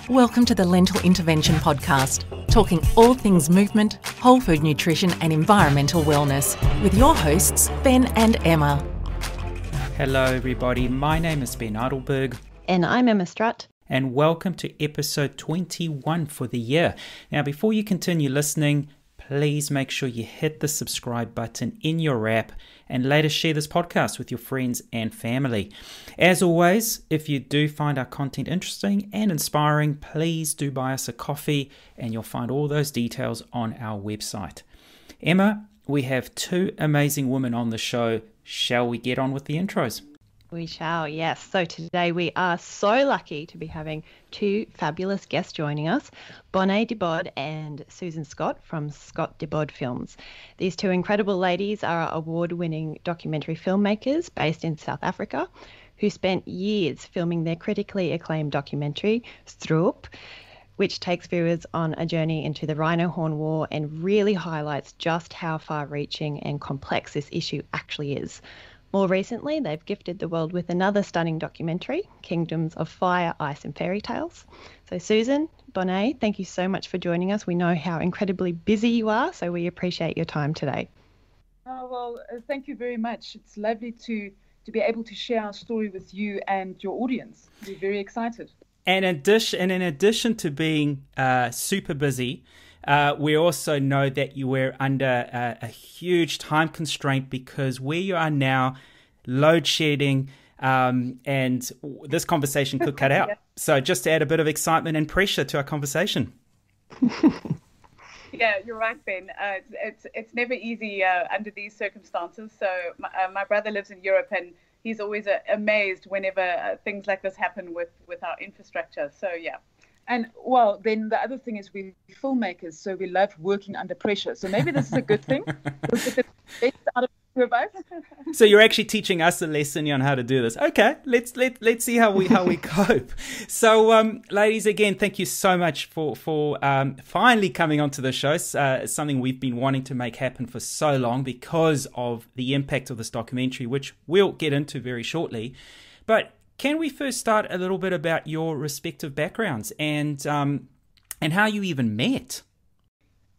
Welcome to the Lentil Intervention Podcast, talking all things movement, whole food nutrition and environmental wellness with your hosts, Ben and Emma. Hello everybody, my name is Ben Adelberg. And I'm Emma Strutt. And welcome to episode 21 for the year. Now before you continue listening, please make sure you hit the subscribe button in your app and later share this podcast with your friends and family. As always, if you do find our content interesting and inspiring, please do buy us a coffee and you'll find all those details on our website. Emma, we have two amazing women on the show. Shall we get on with the intros? We shall, yes. So today we are so lucky to be having two fabulous guests joining us, Bonné de Bod and Susan Scott from Scott de Bod Films. These two incredible ladies are award-winning documentary filmmakers based in South Africa who spent years filming their critically acclaimed documentary, STROOP, which takes viewers on a journey into the Rhino Horn War and really highlights just how far-reaching and complex this issue actually is. More recently, they've gifted the world with another stunning documentary, Kingdoms of Fire, Ice and Fairy Tales. So Susan, Bonné, thank you so much for joining us. We know how incredibly busy you are, so we appreciate your time today. Thank you very much. It's lovely to be able to share our story with you and your audience. We're very excited. And in addition to being super busy, we also know that you were under a huge time constraint because where you are now, load shedding, and this conversation could cut out. Yeah. So just to add a bit of excitement and pressure to our conversation. Yeah, you're right, Ben. It's never easy under these circumstances. So my brother lives in Europe and he's always amazed whenever things like this happen with our infrastructure. So yeah. And well, then the other thing is we're filmmakers, so we love working under pressure. So maybe this is a good thing. We'll get the best out of two of us. So you're actually teaching us a lesson on how to do this. Okay, let's see how we cope. So, ladies, again, thank you so much for finally coming onto the show. It's something we've been wanting to make happen for so long because of the impact of this documentary, which we'll get into very shortly. But can we first start a little bit about your respective backgrounds and how you even met?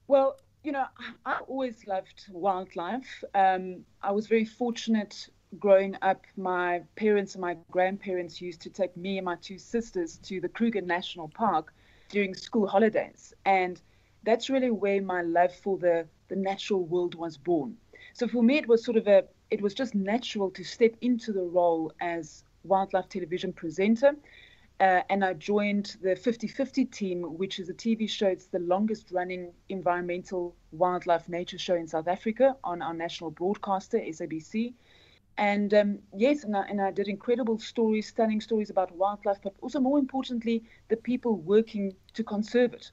Well, you know, I always loved wildlife. I was very fortunate growing up. My parents and my grandparents used to take me and my two sisters to the Kruger National Park during school holidays. And that's really where my love for the natural world was born. So for me, it was just natural to step into the role as wildlife television presenter, and I joined the 50/50 team, which is a TV show. It's the longest running environmental wildlife nature show in South Africa on our national broadcaster, SABC. And I did incredible stories, stunning stories about wildlife, but also more importantly, the people working to conserve it.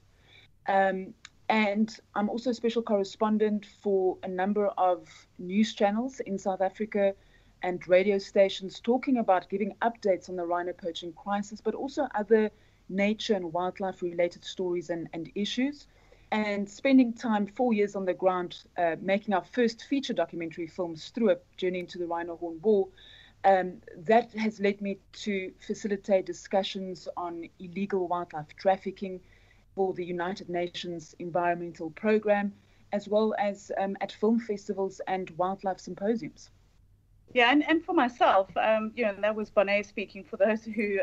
And I'm also a special correspondent for a number of news channels in South Africa and radio stations talking about giving updates on the rhino poaching crisis, but also other nature and wildlife related stories and issues. And spending time 4 years on the ground making our first feature documentary film, STROOP, Journey into the Rhino Horn War, that has led me to facilitate discussions on illegal wildlife trafficking for the United Nations Environmental Programme, as well as at film festivals and wildlife symposiums. Yeah, and for myself, that was Bonné speaking for those who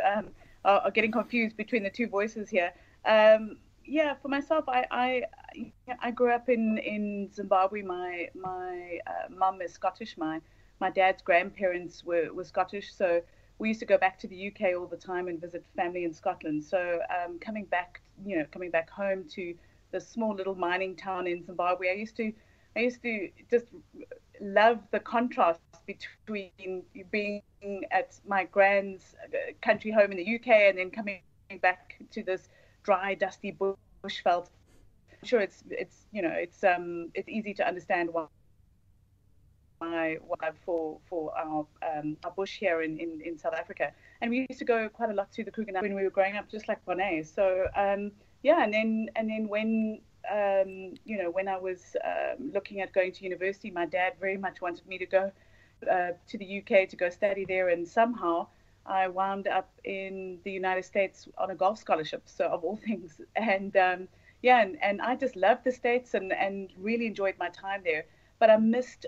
are getting confused between the two voices here. For myself, I grew up in Zimbabwe. My mum is Scottish. My dad's grandparents were Scottish, so we used to go back to the UK all the time and visit family in Scotland. So coming back home to the small little mining town in Zimbabwe, I used to just love the contrast between being at my grand's country home in the UK and then coming back to this dry, dusty bushveld. I'm sure it's easy to understand why for our bush here in South Africa. And we used to go quite a lot to the Kruger when we were growing up, just like Bonné. So and then when when I was looking at going to university, my dad very much wanted me to go to the UK to go study there, and somehow I wound up in the United States on a golf scholarship, so of all things. And and I just loved the States and really enjoyed my time there. But I missed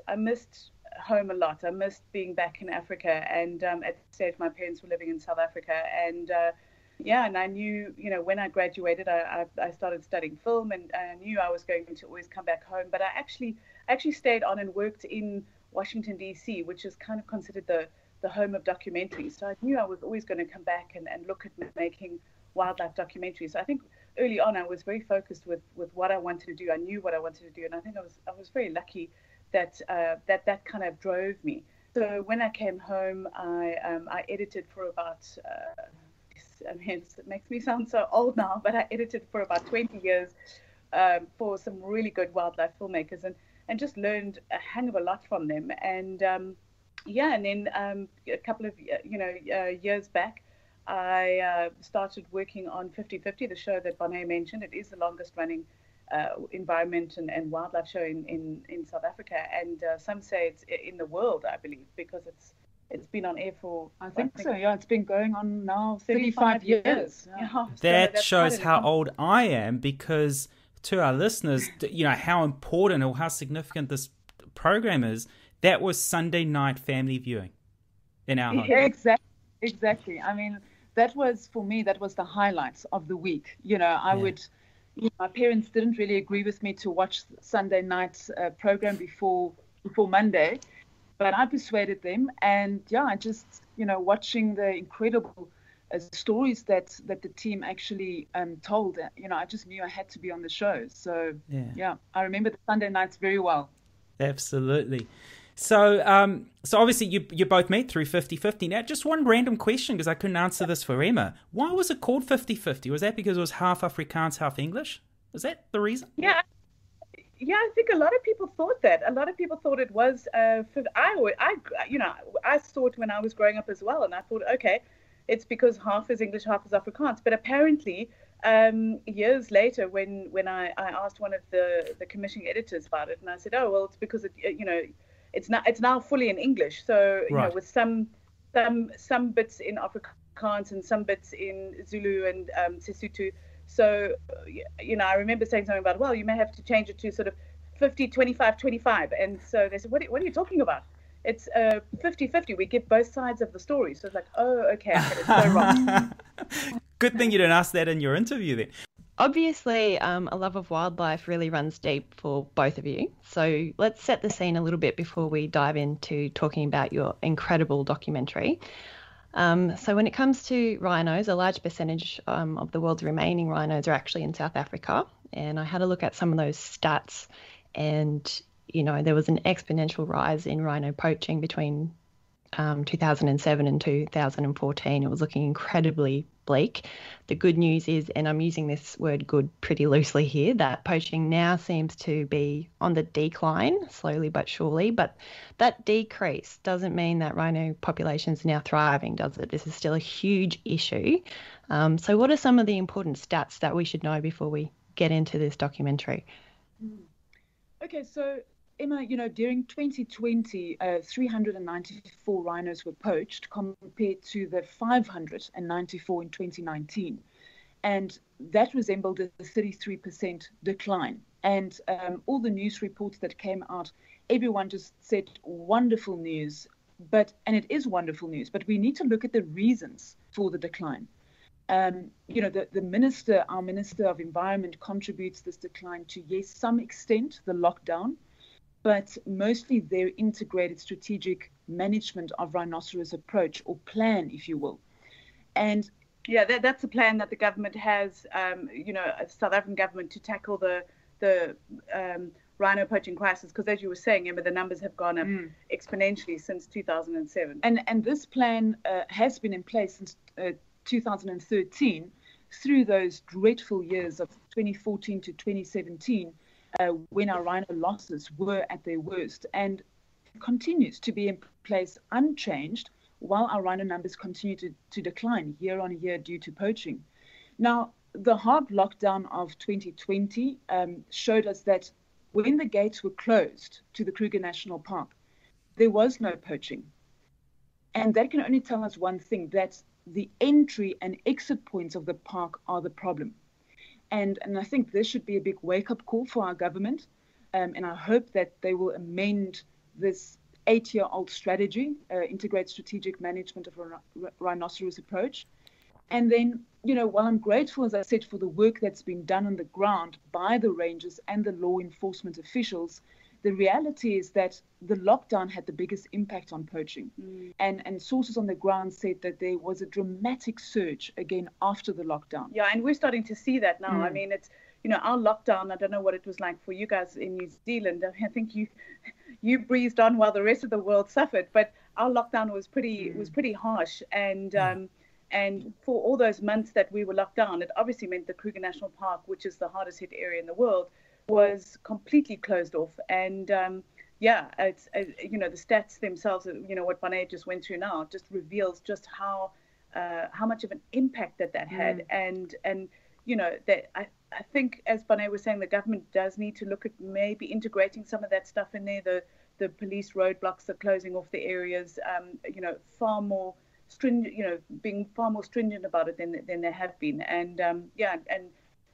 home a lot. I missed being back in Africa. And at the stage, my parents were living in South Africa. And and I knew, when I graduated, I started studying film, and I knew I was going to always come back home. But I actually stayed on and worked in Washington, D.C., which is kind of considered the home of documentaries. So I knew I was always going to come back and look at making wildlife documentaries. So I think early on I was very focused with what I wanted to do. I knew what I wanted to do, and I think I was very lucky that that kind of drove me. So when I came home, I edited for about it makes me sound so old now, but I edited for about 20 years for some really good wildlife filmmakers, and just learned a hang of a lot from them. And and then a couple of years back, I started working on 50/50, the show that Bonné mentioned. It is the longest running environment and wildlife show in South Africa, and some say it's in the world, I believe, because it's been on air for I think so. Yeah, it's been going on now 35 years. Yeah. That shows how old I am, because to our listeners, how important or how significant this program is. That was Sunday night family viewing in our home. Exactly. I mean, that was, for me, that was the highlights of the week. My parents didn't really agree with me to watch Sunday night's program before Monday, but I persuaded them. And I just, watching the incredible stories that the team actually told, I just knew I had to be on the show. So, I remember the Sunday nights very well. Absolutely. So obviously you both met through 50/50. Now, just one random question, because I couldn't answer this for Emma. Why was it called 50/50? Was that because it was half Afrikaans, half English? Was that the reason? Yeah, I think a lot of people thought that. A lot of people thought it was. I saw it when I was growing up as well, and I thought, okay, it's because half is English, half is Afrikaans. But apparently, years later, when I asked one of the commissioning editors about it, and I said, oh well, it's because it's now fully in English. So with some bits in Afrikaans and some bits in Zulu and Sesotho. So I remember saying something about, well, you may have to change it to sort of 50, 25, 25. And so they said, what are you talking about? It's 50/50. We get both sides of the story. So it's like, oh, okay, it's so wrong. Good thing you didn't ask that in your interview then. Obviously, a love of wildlife really runs deep for both of you. So let's set the scene a little bit before we dive into talking about your incredible documentary. So when it comes to rhinos, a large percentage of the world's remaining rhinos are actually in South Africa. And I had a look at some of those stats, and, there was an exponential rise in rhino poaching between 2007 and 2014. It was looking incredibly bleak. The good news is, and I'm using this word good pretty loosely here, that poaching now seems to be on the decline, slowly but surely. But that decrease doesn't mean that rhino populations are now thriving, does it? This is still a huge issue. So what are some of the important stats that we should know before we get into this documentary? Okay, so Emma, during 2020, 394 rhinos were poached compared to the 594 in 2019. And that resembled a 33% decline. And all the news reports that came out, everyone just said wonderful news. And it is wonderful news, but we need to look at the reasons for the decline. The minister, our Minister of Environment, contributes this decline to, yes, some extent, the lockdown, but mostly their integrated strategic management of rhinoceros approach, or plan, if you will. And that's a plan that the government has, a South African government, to tackle the rhino poaching crisis. Because as you were saying, Emma, the numbers have gone up exponentially since 2007. And this plan has been in place since 2013, through those dreadful years of 2014 to 2017. When our rhino losses were at their worst, and continues to be in place unchanged while our rhino numbers continue to decline year on year due to poaching. Now, the hard lockdown of 2020 showed us that when the gates were closed to the Kruger National Park, there was no poaching. And that can only tell us one thing, that the entry and exit points of the park are the problem. And I think this should be a big wake-up call for our government. And I hope that they will amend this 8-year-old strategy, integrate strategic management of a rhinoceros approach. And then, while I'm grateful, as I said, for the work that's been done on the ground by the rangers and the law enforcement officials, the reality is that the lockdown had the biggest impact on poaching. And sources on the ground said that there was a dramatic surge again after the lockdown. Yeah, and we're starting to see that now. I mean, it's, our lockdown, I don't know what it was like for you guys in New Zealand. I think you breezed on while the rest of the world suffered, but our lockdown was pretty harsh. And for all those months that we were locked down, it obviously meant the Kruger National Park, which is the hardest hit area in the world, was completely closed off. And it's the stats themselves, what Bonné just went through now, just reveals just how much of an impact that had. And that I think, as Bonné was saying, the government does need to look at maybe integrating some of that stuff in there, the police roadblocks, the closing off the areas, far more stringent, being far more stringent about it than they have been. And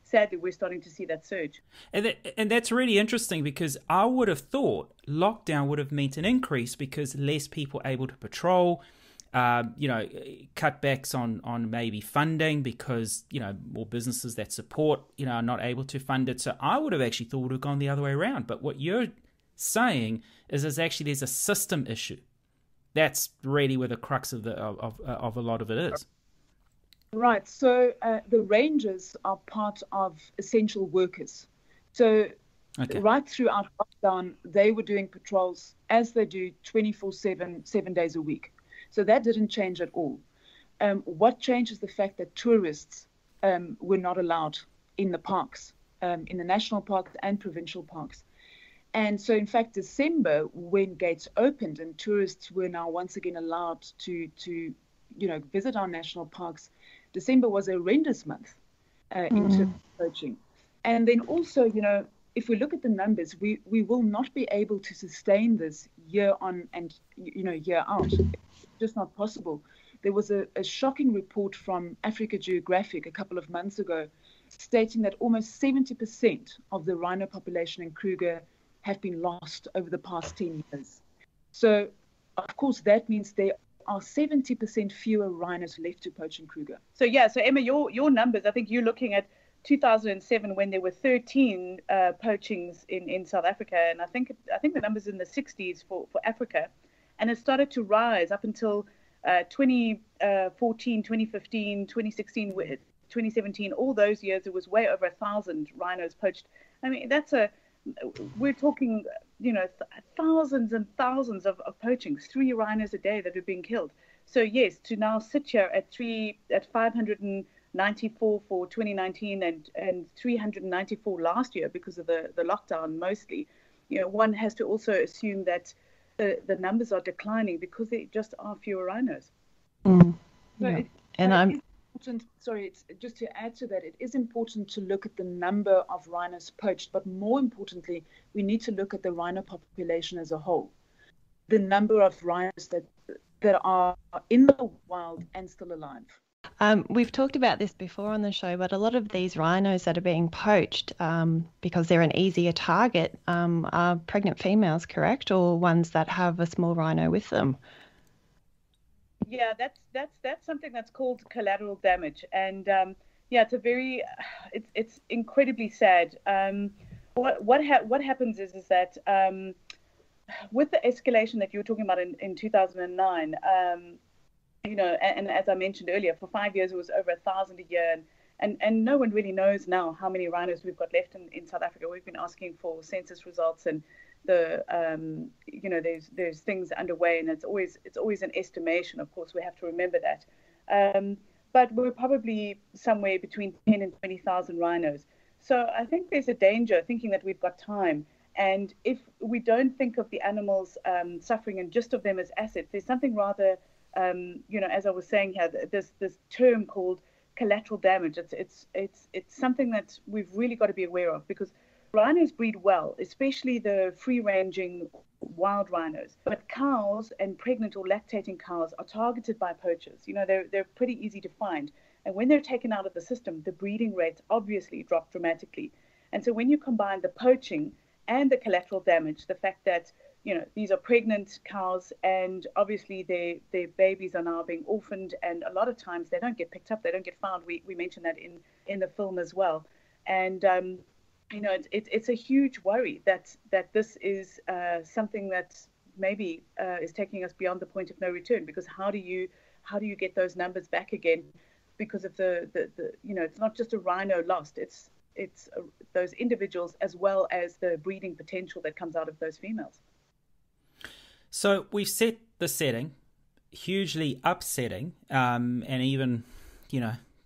sadly, we're starting to see that surge. And that's really interesting, because I would have thought lockdown would have meant an increase because less people able to patrol, cutbacks on maybe funding because, more businesses that support, are not able to fund it. So I would have actually thought it would have gone the other way around. But what you're saying is there's a system issue. That's really where the crux of a lot of it is. Right. So the rangers are part of essential workers. So right throughout lockdown, they were doing patrols as they do 24/7, 7 days a week. So that didn't change at all. What changed is the fact that tourists were not allowed in the parks, in the national parks and provincial parks. And so, in fact, December, when gates opened and tourists were now once again allowed to visit our national parks, December was a horrendous month into poaching. And then also, if we look at the numbers, we will not be able to sustain this year on and, year out. It's just not possible. There was a shocking report from Africa Geographic a couple of months ago stating that almost 70% of the rhino population in Kruger have been lost over the past 10 years. So, of course, that means there are 70% fewer rhinos left to poach in Kruger. So Emma, your numbers, I think you're looking at 2007 when there were 13 poachings in South Africa, and I think the numbers in the 60s for Africa, and it started to rise up until 2014, 2015, 2016, 2017. All those years, it was way over 1,000 rhinos poached. I mean, we're talking, thousands and thousands of poachings, 3 rhinos a day that are being killed. So yes, to now sit here at 594 for 2019 and 394 last year because of the lockdown mostly, one has to also assume that the numbers are declining because there just are fewer rhinos. It's just to add to that, it is important to look at the number of rhinos poached, but more importantly, we need to look at the rhino population as a whole. The number of rhinos that are in the wild and still alive. We've talked about this before on the show, but a lot of these rhinos that are being poached because they're an easier target are pregnant females, correct? Or ones that have a small rhino with them? Yeah, that's something that's called collateral damage, and it's incredibly sad. What happens is that with the escalation that you were talking about in 2009, and as I mentioned earlier, for 5 years it was over 1,000 a year, and no one really knows now how many rhinos we've got left in South Africa. We've been asking for census results, and there's things underway, and it's always an estimation. Of course, we have to remember that. But we're probably somewhere between 10 and 20,000 rhinos. So I think there's a danger thinking that we've got time. And if we don't think of the animals suffering and just of them as assets, there's something rather, as I was saying here, this term called collateral damage. It's something that we've really got to be aware of, because rhinos breed well, especially the free-ranging wild rhinos. But cows and pregnant or lactating cows are targeted by poachers. They're pretty easy to find. And when they're taken out of the system, the breeding rates obviously drop dramatically. And so when you combine the poaching and the collateral damage, the fact that these are pregnant cows, and obviously their babies are now being orphaned, and a lot of times they don't get picked up, they don't get found. We mentioned that in the film as well. And it's a huge worry that this is something that maybe is taking us beyond the point of no return. Because how do you get those numbers back again? Because of the it's not just a rhino lost. It's those individuals as well as the breeding potential that comes out of those females. So we've set the setting, hugely upsetting, and even,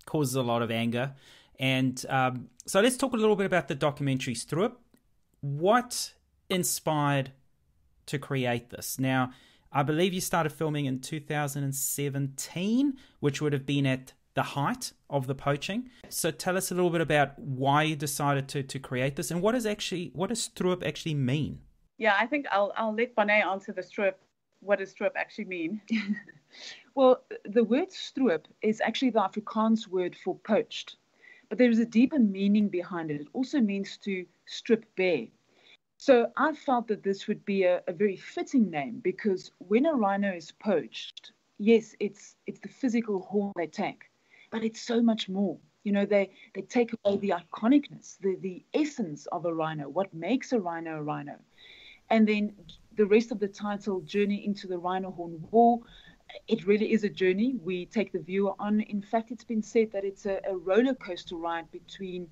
causes a lot of anger. And so let's talk a little bit about the documentary STROOP. What inspired to create this? Now, I believe you started filming in 2017, which would have been at the height of the poaching. So tell us a little bit about why you decided to create this, and what does STROOP actually mean? Yeah, I think I'll let Bonné answer the STROOP. What does STROOP actually mean? Well, the word stroop is actually the Afrikaans word for poached, but there is a deeper meaning behind it. It also means to strip bare. So I felt that this would be a very fitting name, because when a rhino is poached, yes, it's the physical horn they take, but it's so much more. They take away the iconicness, the essence of a rhino, what makes a rhino. And then the rest of the title, Journey into the Rhino Horn War, it really is a journey. We take the viewer on. In fact, it's been said that it's a roller coaster ride between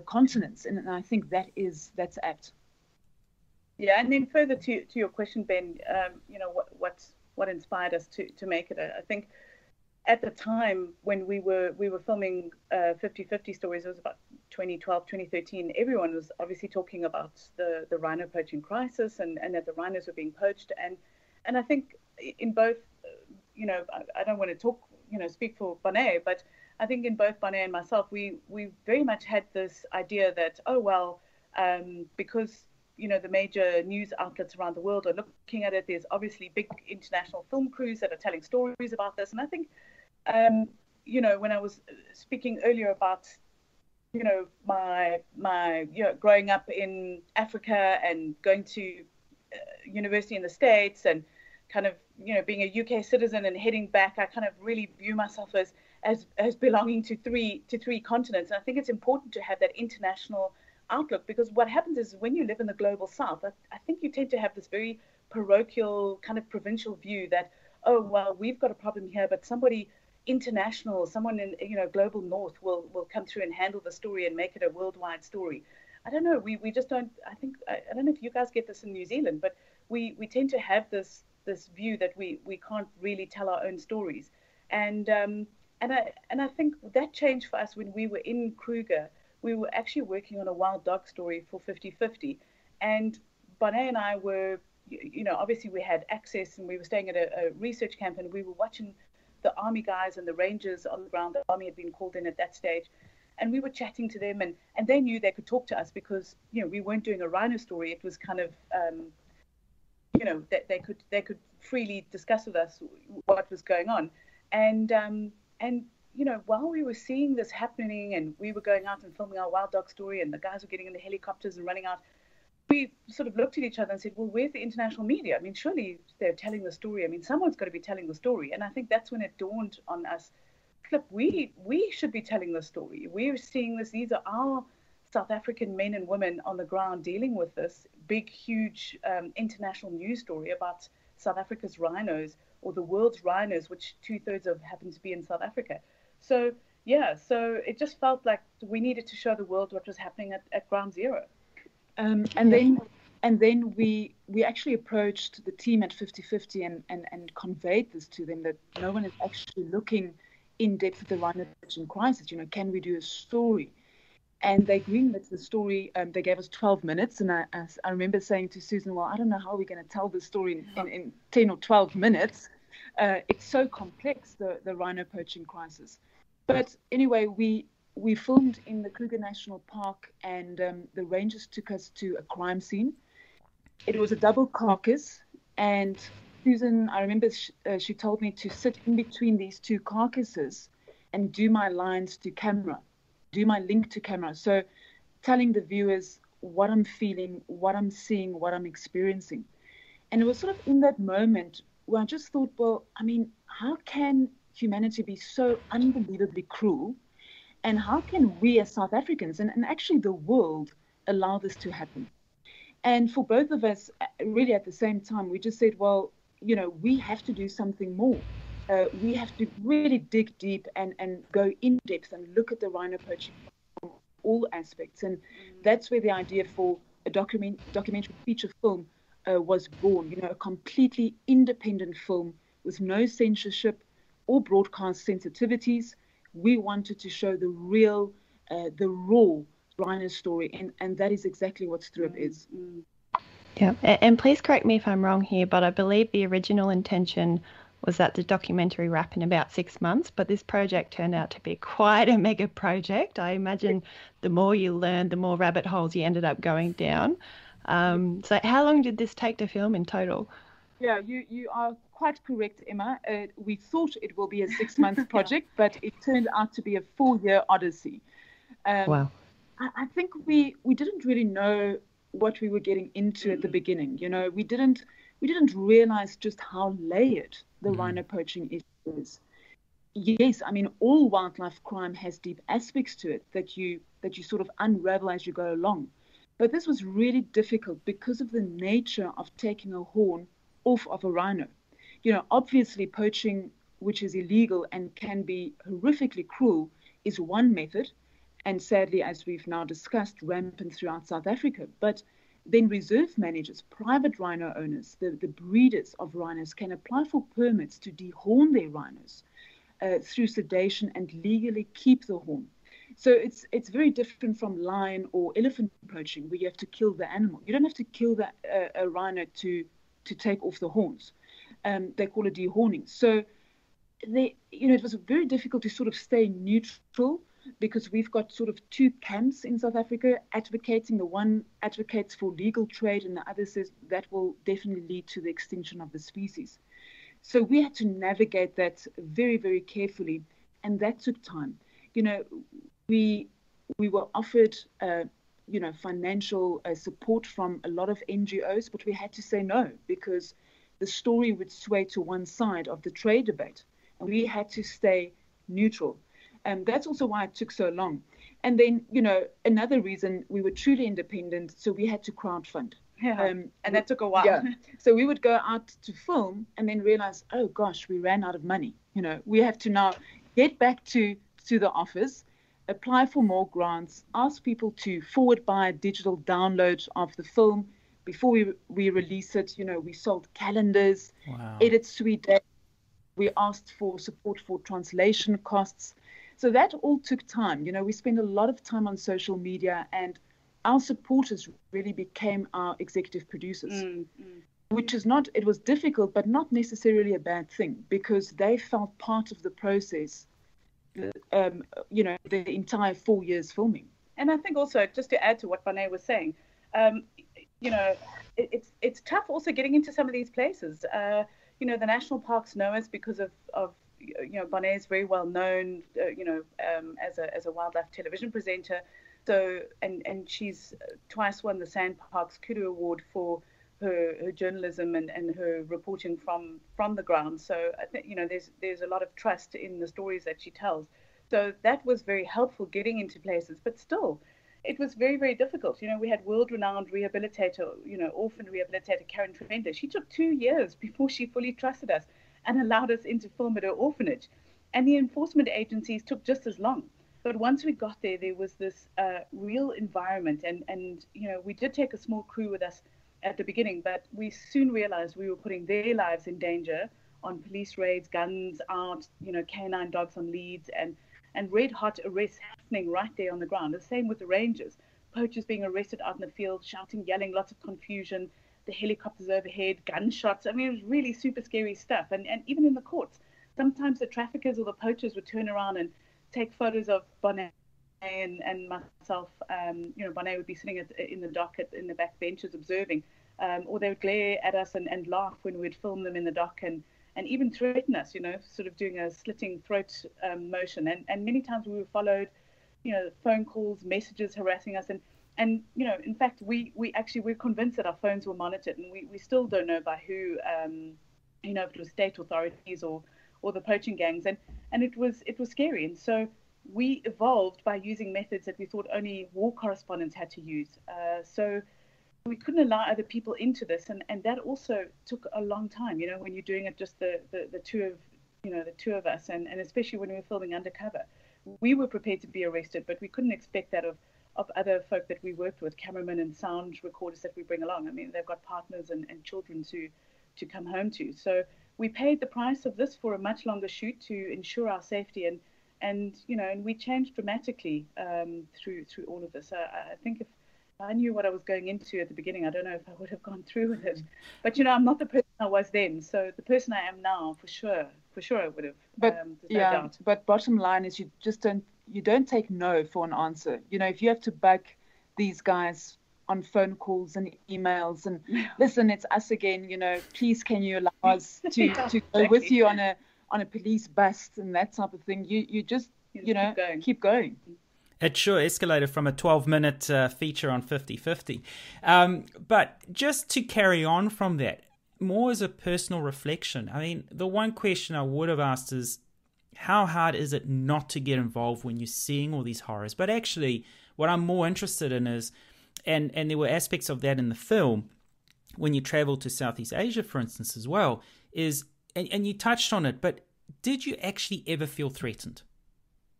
continents, and I think that's apt. Yeah, and then further to your question, Ben, what inspired us to make it? I think at the time when we were filming 50/50 stories, it was about 2012, 2013, everyone was obviously talking about the rhino poaching crisis, and that the rhinos were being poached. And I think in both, I don't want to speak for Bonné, but I think in both Bonné and myself, we very much had this idea that, because the major news outlets around the world are looking at it, there's obviously big international film crews that are telling stories about this. And I think, when I was speaking earlier about, my growing up in Africa and going to university in the States, and kind of, being a UK citizen and heading back, I kind of really view myself as belonging to three continents. And I think it's important to have that international outlook, because what happens is when you live in the global south, I think you tend to have this very parochial kind of provincial view that, we've got a problem here, but somebody international, someone in global north will come through and handle the story and make it a worldwide story. I don't know, we just don't. I don't know if you guys get this in New Zealand, but we tend to have this view that we can't really tell our own stories, and I think that changed for us when we were in Kruger. We were actually working on a wild dog story for 50/50, and Bonné and I were, obviously we had access, and we were staying at a research camp, and we were watching the army guys and the rangers on the ground. The army had been called in at that stage, and we were chatting to them, and they knew they could talk to us, because we weren't doing a rhino story. It was kind of that they could freely discuss with us what was going on, and while we were seeing this happening, and we were going out and filming our wild dog story, and the guys were getting in the helicopters and running out, we sort of looked at each other and said, well, where's the international media? I mean, surely they're telling the story. I mean, someone's got to be telling the story. And I think that's when it dawned on us, Flip, we should be telling the story. We're seeing this. These are our South African men and women on the ground dealing with this big, huge international news story about South Africa's rhinos, or the world's rhinos, which 2/3 of happen to be in South Africa. So it just felt like we needed to show the world what was happening at ground zero. And then we actually approached the team at 50/50 and conveyed this to them, that no one is actually looking in depth at the rhino poaching crisis. Can we do a story? And they greenlit the story. They gave us 12 minutes, and I remember saying to Susan, well, I don't know how we're going to tell the story in 10 or 12 minutes. It's so complex, the rhino poaching crisis. But anyway, we filmed in the Kruger National Park, and the rangers took us to a crime scene. It was a double carcass, and Susan, I remember she told me to sit in between these two carcasses and do my lines to camera, do my link to camera. So telling the viewers what I'm feeling, what I'm seeing, what I'm experiencing. And it was sort of in that moment where I just thought, well, I mean, how can humanity be so unbelievably cruel? And how can we as South Africans and actually the world allow this to happen? And for both of us, really at the same time, we just said, well, we have to do something more. We have to really dig deep and go in depth and look at the rhino poaching from all aspects. And that's where the idea for a documentary feature film was born, a completely independent film with no censorship or broadcast sensitivities. We wanted to show the real, the raw rhino story, and that is exactly what STROOP is. Yeah, and please correct me if I'm wrong here, but I believe the original intention was that the documentary wrap in about 6 months, but this project turned out to be quite a mega project. I imagine the more you learned, the more rabbit holes you ended up going down. So how long did this take to film in total? Yeah, you are quite correct, Emma. We thought it will be a 6-month project, but it turned out to be a 4-year odyssey. Wow. I think we didn't really know what we were getting into at the beginning. We didn't realize just how layered the rhino poaching issue is. Yes, I mean, all wildlife crime has deep aspects to it that you sort of unravel as you go along. But this was really difficult because of the nature of taking a horn off of a rhino. Obviously poaching, which is illegal and can be horrifically cruel, is one method, and sadly, as we've now discussed, rampant throughout South Africa. But then reserve managers, private rhino owners, the breeders of rhinos can apply for permits to dehorn their rhinos through sedation and legally keep the horn. So it's very different from lion or elephant poaching, where you have to kill the animal. You don't have to kill a rhino to take off the horns. They call it dehorning. So it was very difficult to sort of stay neutral, because we've got sort of two camps in South Africa advocating. The one advocates for legal trade, and the other says that will definitely lead to the extinction of the species. So we had to navigate that very, very carefully, and that took time. We were offered, financial support from a lot of NGOs, but we had to say no, because the story would sway to one side of the trade debate, and we had to stay neutral. And that's also why it took so long. And then, another reason, we were truly independent, so we had to crowdfund. Yeah. And that took a while. Yeah. So we would go out to film and then realize, oh gosh, we ran out of money. We have to now get back to the office, apply for more grants, ask people to forward buy a digital download of the film before we release it. We sold calendars, edit suite days. We asked for support for translation costs. So that all took time. We spent a lot of time on social media, and our supporters really became our executive producers, which is it was difficult, but not necessarily a bad thing, because they felt part of the process, the entire 4 years filming. And I think also, just to add to what Bonné was saying, it's tough also getting into some of these places. The national parks know us because of Bonné is very well known, as a wildlife television presenter. So, and she's twice won the Sandparks Kudu Award for her journalism and her reporting from the ground. So I think, there's a lot of trust in the stories that she tells. So that was very helpful getting into places, but still, it was very, very difficult. We had world-renowned rehabilitator, orphan rehabilitator Karen Trender. She took 2 years before she fully trusted us and allowed us into film at her orphanage. And the enforcement agencies took just as long. But once we got there, there was this real environment. And we did take a small crew with us at the beginning, but we soon realized we were putting their lives in danger on police raids, guns out, canine dogs on leads, and red hot arrests happening right there on the ground. The same with the rangers, poachers being arrested out in the field, shouting, yelling, lots of confusion, the helicopters overhead, gunshots. I mean, it was really super scary stuff. And even in the courts, sometimes the traffickers or the poachers would turn around and take photos of Bonné and myself, Bonné would be sitting in the dock in the back benches observing, or they would glare at us and laugh when we'd film them in the dock and even threaten us, sort of doing a slitting throat motion. And many times we were followed, phone calls, messages harassing us. And in fact, we're convinced that our phones were monitored, and we still don't know by who, if it was state authorities or the poaching gangs. And it was scary. And so we evolved by using methods that we thought only war correspondents had to use. So we couldn't allow other people into this, and that also took a long time. When you're doing it just the two of us, and especially when we were filming undercover, we were prepared to be arrested, but we couldn't expect that of other folk that we worked with, cameramen and sound recorders that we bring along. I mean, they've got partners and children to come home to. So we paid the price of this for a much longer shoot to ensure our safety, and we changed dramatically through all of this. I think if I knew what I was going into at the beginning, I don't know if I would have gone through with it. But I'm not the person I was then. So the person I am now, for sure I would have. But no doubt. But bottom line is you don't take no for an answer. If you have to bug these guys on phone calls and emails and listen, it's us again. Please, can you allow us to go with you on a police bus and that type of thing? You just keep going. It sure escalated from a 12-minute feature on 50/50. But just to carry on from that, more as a personal reflection, I mean, the one question I would have asked is, how hard is it not to get involved when you're seeing all these horrors? But actually, what I'm more interested in is, and there were aspects of that in the film, when you travel to Southeast Asia, for instance, as well, is, and you touched on it, but did you actually ever feel threatened?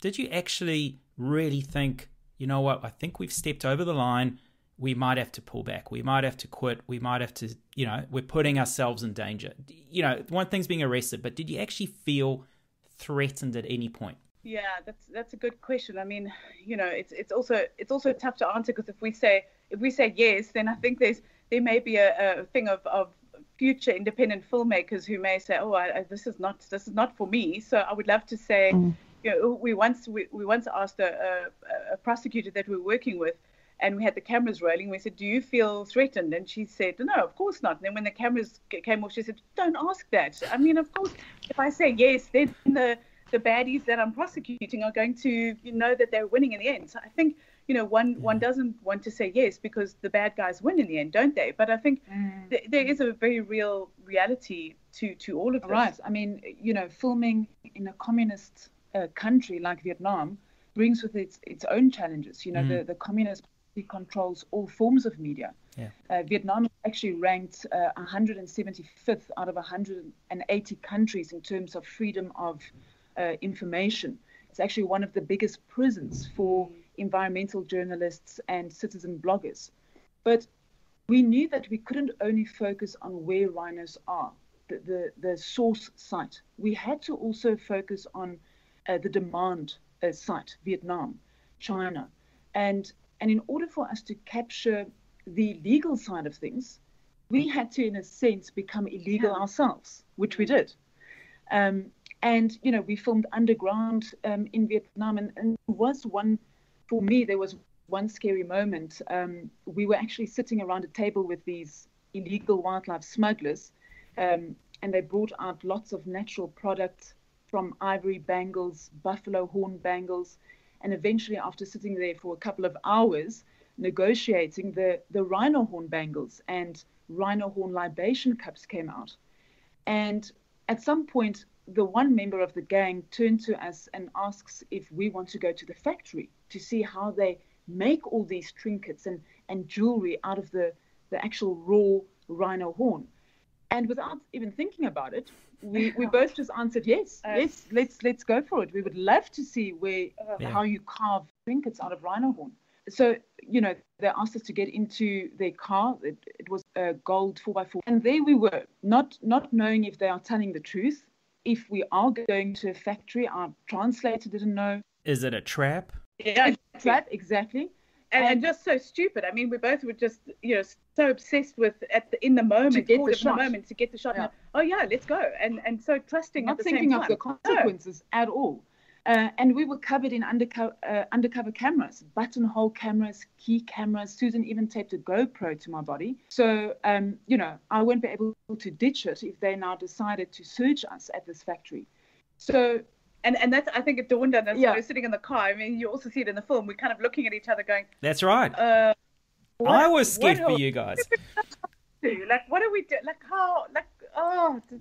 Did you actually really think, I think we've stepped over the line, we might have to pull back, we might have to quit, we might have to, we're putting ourselves in danger? One thing's being arrested, but did you actually feel threatened at any point? Yeah, that's a good question. I mean, it's also tough to answer, because if we say yes, then I think there may be a thing of future independent filmmakers who may say, this is not for me. So I would love to say, we once asked a prosecutor that we were working with, and we had the cameras rolling. We said, "Do you feel threatened?" And she said, "No, of course not." And then when the cameras came off, she said, "Don't ask that. I mean, of course, if I say yes, then the baddies that I'm prosecuting are going to know that they're winning in the end." So I think one doesn't want to say yes because the bad guys win in the end, don't they? But I think there is a very real reality to all of this. Right. I mean, filming in a communist country like Vietnam brings with it its own challenges. The communist party controls all forms of media. Yeah. Vietnam is actually ranked 175th out of 180 countries in terms of freedom of information. It's actually one of the biggest prisons for environmental journalists and citizen bloggers. But we knew that we couldn't only focus on where rhinos are, the source site. We had to also focus on the demand site, Vietnam, China. And in order for us to capture the legal side of things, we had to, in a sense, become illegal ourselves, which we did. And, we filmed underground in Vietnam. And for me, there was one scary moment. We were actually sitting around a table with these illegal wildlife smugglers, and they brought out lots of natural products from ivory bangles, buffalo horn bangles, and eventually, after sitting there for a couple of hours, negotiating, the rhino horn bangles and rhino horn libation cups came out. And at some point, the one member of the gang turned to us and asks if we want to go to the factory to see how they make all these trinkets and jewelry out of the actual raw rhino horn. And without even thinking about it, we both just answered yes, let's go for it. We would love to see how you carve trinkets out of rhino horn. So, they asked us to get into their car. It was a gold 4x4. And there we were, not knowing if they are telling the truth. If we are going to a factory, our translator didn't know. Is it a trap? Yeah, a trap, exactly. And just so stupid. I mean, we both were just, so obsessed with in the moment to get the shot. Yeah. And, let's go. And so trusting not at the same thinking time. of the consequences at all. And we were covered in undercover cameras, buttonhole cameras, key cameras. Susan even taped a GoPro to my body. So, I won't be able to ditch it if they now decided to search us at this factory. So, and that's, I think it dawned on us when we were sitting in the car. I mean, you also see it in the film. We're kind of looking at each other going, that's right. I was scared for you guys. Like, what do we do? Like, how, like,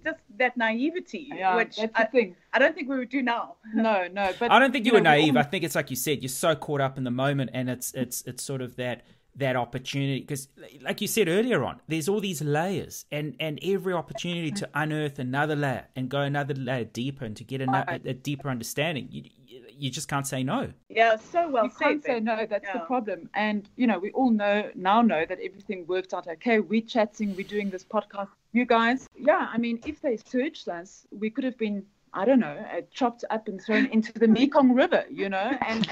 just that naivety, which that's the thing. I don't think we would do now. No, but I don't think you were naive. I think it's like you said, you're so caught up in the moment, and it's sort of that opportunity, because like you said earlier on, there's all these layers, and every opportunity to unearth another layer and go another layer deeper and to get a deeper understanding, you just can't say no. Yeah, so well you said. Can't say no. That's the problem. And we all know that everything worked out okay. We're chatting, we're doing this podcast. You guys, I mean, if they searched us, we could have been, I don't know, chopped up and thrown into the Mekong River, and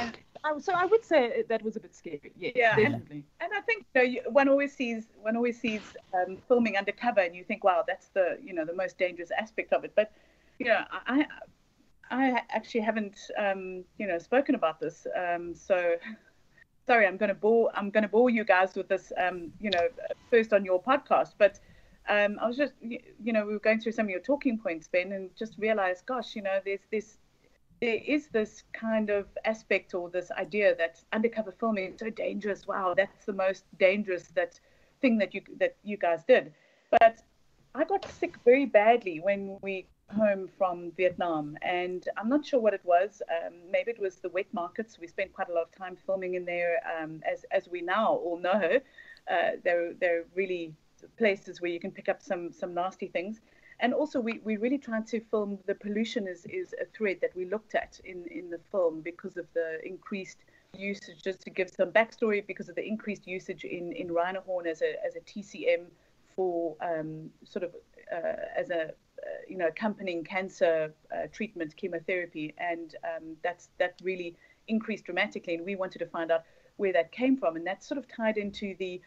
so I would say that was a bit scary. Yeah, definitely. And I think one always sees filming undercover, and you think, wow, that's the the most dangerous aspect of it. But I actually haven't spoken about this. So sorry, I'm going to bore you guys with this. First on your podcast, but. I was just, we were going through some of your talking points, Ben, and just realized, gosh, there is this kind of aspect or this idea that undercover filming is so dangerous. Wow, that's the most dangerous thing that you guys did. But I got sick very badly when we came home from Vietnam, and I'm not sure what it was. Maybe it was the wet markets. We spent quite a lot of time filming in there, as we now all know. They're really places where you can pick up some nasty things. And also we really tried to film the pollution is a thread that we looked at in the film because of the increased usage. Just to give some backstory, because of the increased usage in Rhino horn as a TCM for as a accompanying cancer treatment, chemotherapy, and that really increased dramatically, and we wanted to find out where that came from, and that sort of tied into the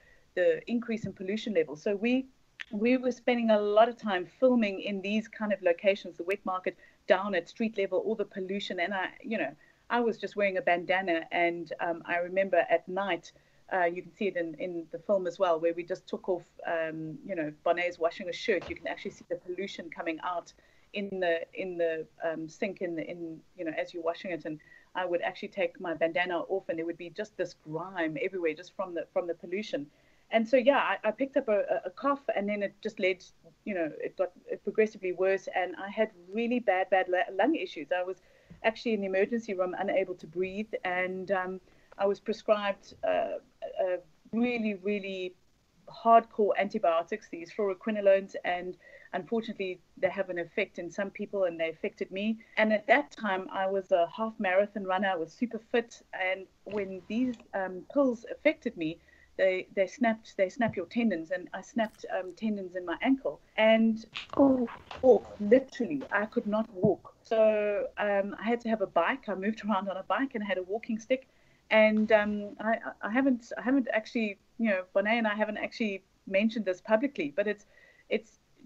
increase in pollution levels. So we were spending a lot of time filming in these kind of locations, the wet market, down at street level, all the pollution. And I was just wearing a bandana, and I remember at night, you can see it in the film as well, where we just took off, Bonné's washing a shirt. You can actually see the pollution coming out in the sink as you're washing it. And I would actually take my bandana off, and there would be just this grime everywhere, just from the pollution. And so, I picked up a cough, and then it just led, it got progressively worse. And I had really bad lung issues. I was actually in the emergency room, unable to breathe. And I was prescribed really, really hardcore antibiotics, these fluoroquinolones. And unfortunately, they have an effect in some people, and they affected me. And at that time, I was a half marathon runner. I was super fit. And when these pills affected me, they snap your tendons, and I snapped tendons in my ankle, and literally I could not walk. So I had to have a bike. I moved around on a bike, and I had a walking stick. And I haven't actually, Bonné and I haven't actually mentioned this publicly, but it's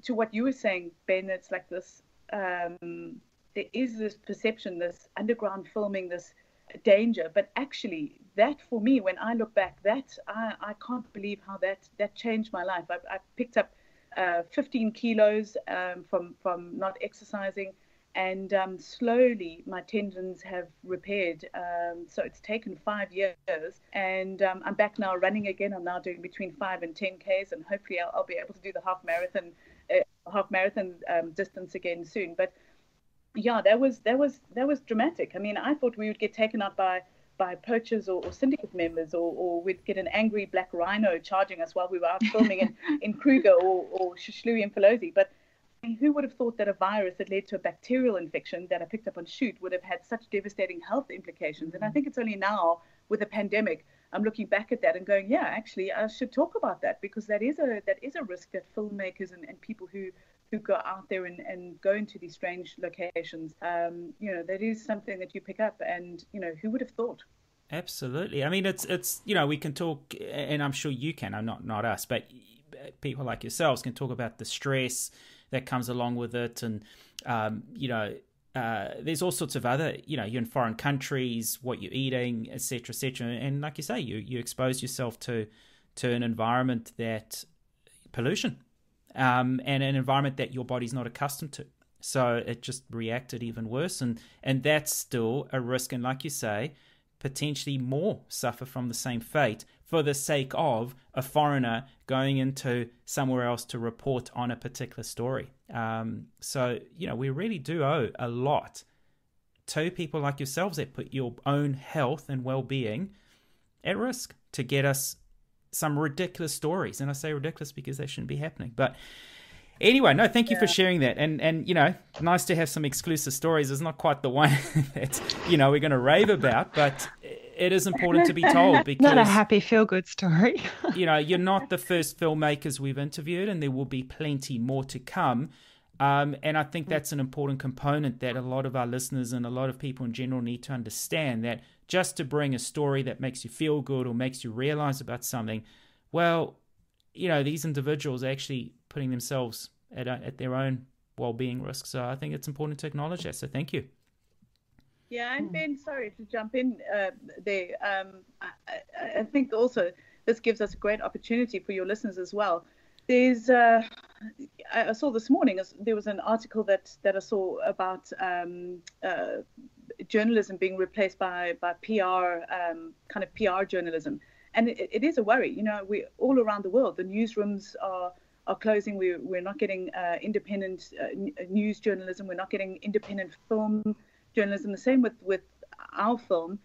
to what you were saying, Ben. It's like this. There is this perception, this underground filming, this danger, but actually that, for me, when I look back, that I can't believe how that changed my life. I picked up 15 kilos from not exercising, and slowly my tendons have repaired. So it's taken 5 years, and I'm back now running again. I'm now doing between 5 and 10 Ks, and hopefully I'll be able to do the half marathon distance again soon. But yeah, that was dramatic. I mean, I thought we would get taken out by poachers or syndicate members, or we'd get an angry black rhino charging us while we were out filming in Kruger or Shishlui and Pelosi. But I mean, who would have thought that a virus that led to a bacterial infection that I picked up on shoot would have had such devastating health implications? And I think it's only now, with the pandemic, I'm looking back at that and going, yeah, actually, I should talk about that, because that is a risk that filmmakers and people who go out there and go into these strange locations, that is something that you pick up, and who would have thought? Absolutely. I mean, it's we can talk, and I'm sure you can, not us, but people like yourselves can talk about the stress that comes along with it, and there's all sorts of other, you're in foreign countries, what you're eating, etc., etc. And like you say, you expose yourself to an environment that pollution, and an environment that your body's not accustomed to. So it just reacted even worse, and that's still a risk. And like you say, potentially more suffer from the same fate for the sake of a foreigner going into somewhere else to report on a particular story. So, we really do owe a lot to people like yourselves that put your own health and well-being at risk to get us some ridiculous stories. And I say ridiculous because they shouldn't be happening. But anyway, no, thank you for sharing that. And nice to have some exclusive stories. It's not quite the one that, we're going to rave about, but it is important to be told because... Not a happy, feel-good story. You're not the first filmmakers we've interviewed, and there will be plenty more to come. And I think that's an important component that a lot of our listeners and a lot of people in general need to understand, that just to bring a story that makes you feel good or makes you realize about something, well, these individuals are actually putting themselves at their own well-being risk. So I think it's important to acknowledge that. So thank you. Yeah, and Ben, sorry to jump in there. I think also this gives us a great opportunity for your listeners as well. There's, I saw this morning, there was an article that I saw about journalism being replaced by PR, kind of PR journalism. And it is a worry. We all around the world, the newsrooms are closing. We're not getting independent news journalism. We're not getting independent film journalism. The same with our film.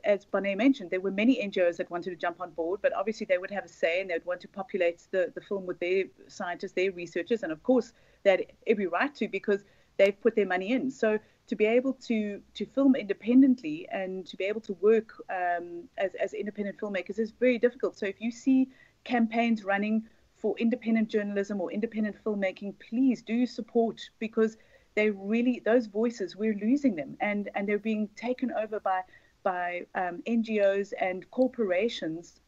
As Bonné mentioned, there were many NGOs that wanted to jump on board, but obviously they would have a say and they would want to populate the film with their scientists, their researchers, and of course they had every right to, because they've put their money in. So to be able to film independently and to be able to work as independent filmmakers is very difficult. So if you see campaigns running for independent journalism or independent filmmaking, please do support, because they really, those voices, we're losing them, and they're being taken over by NGOs and corporations,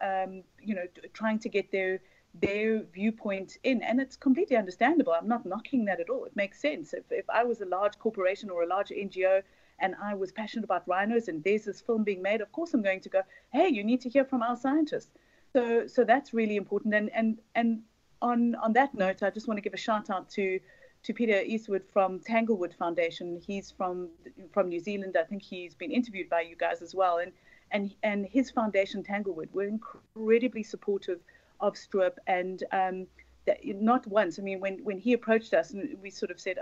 trying to get their viewpoint in. And it's completely understandable. I'm not knocking that at all. It makes sense. If I was a large corporation or a large NGO and I was passionate about rhinos and there's this film being made, of course I'm going to go, hey, you need to hear from our scientists. So that's really important. And on that note, I just want to give a shout out to Peter Eastwood from Tanglewood Foundation. He's from New Zealand. I think he's been interviewed by you guys as well. And his foundation, Tanglewood, were incredibly supportive of STROOP. And not once, I mean, when he approached us and we sort of said,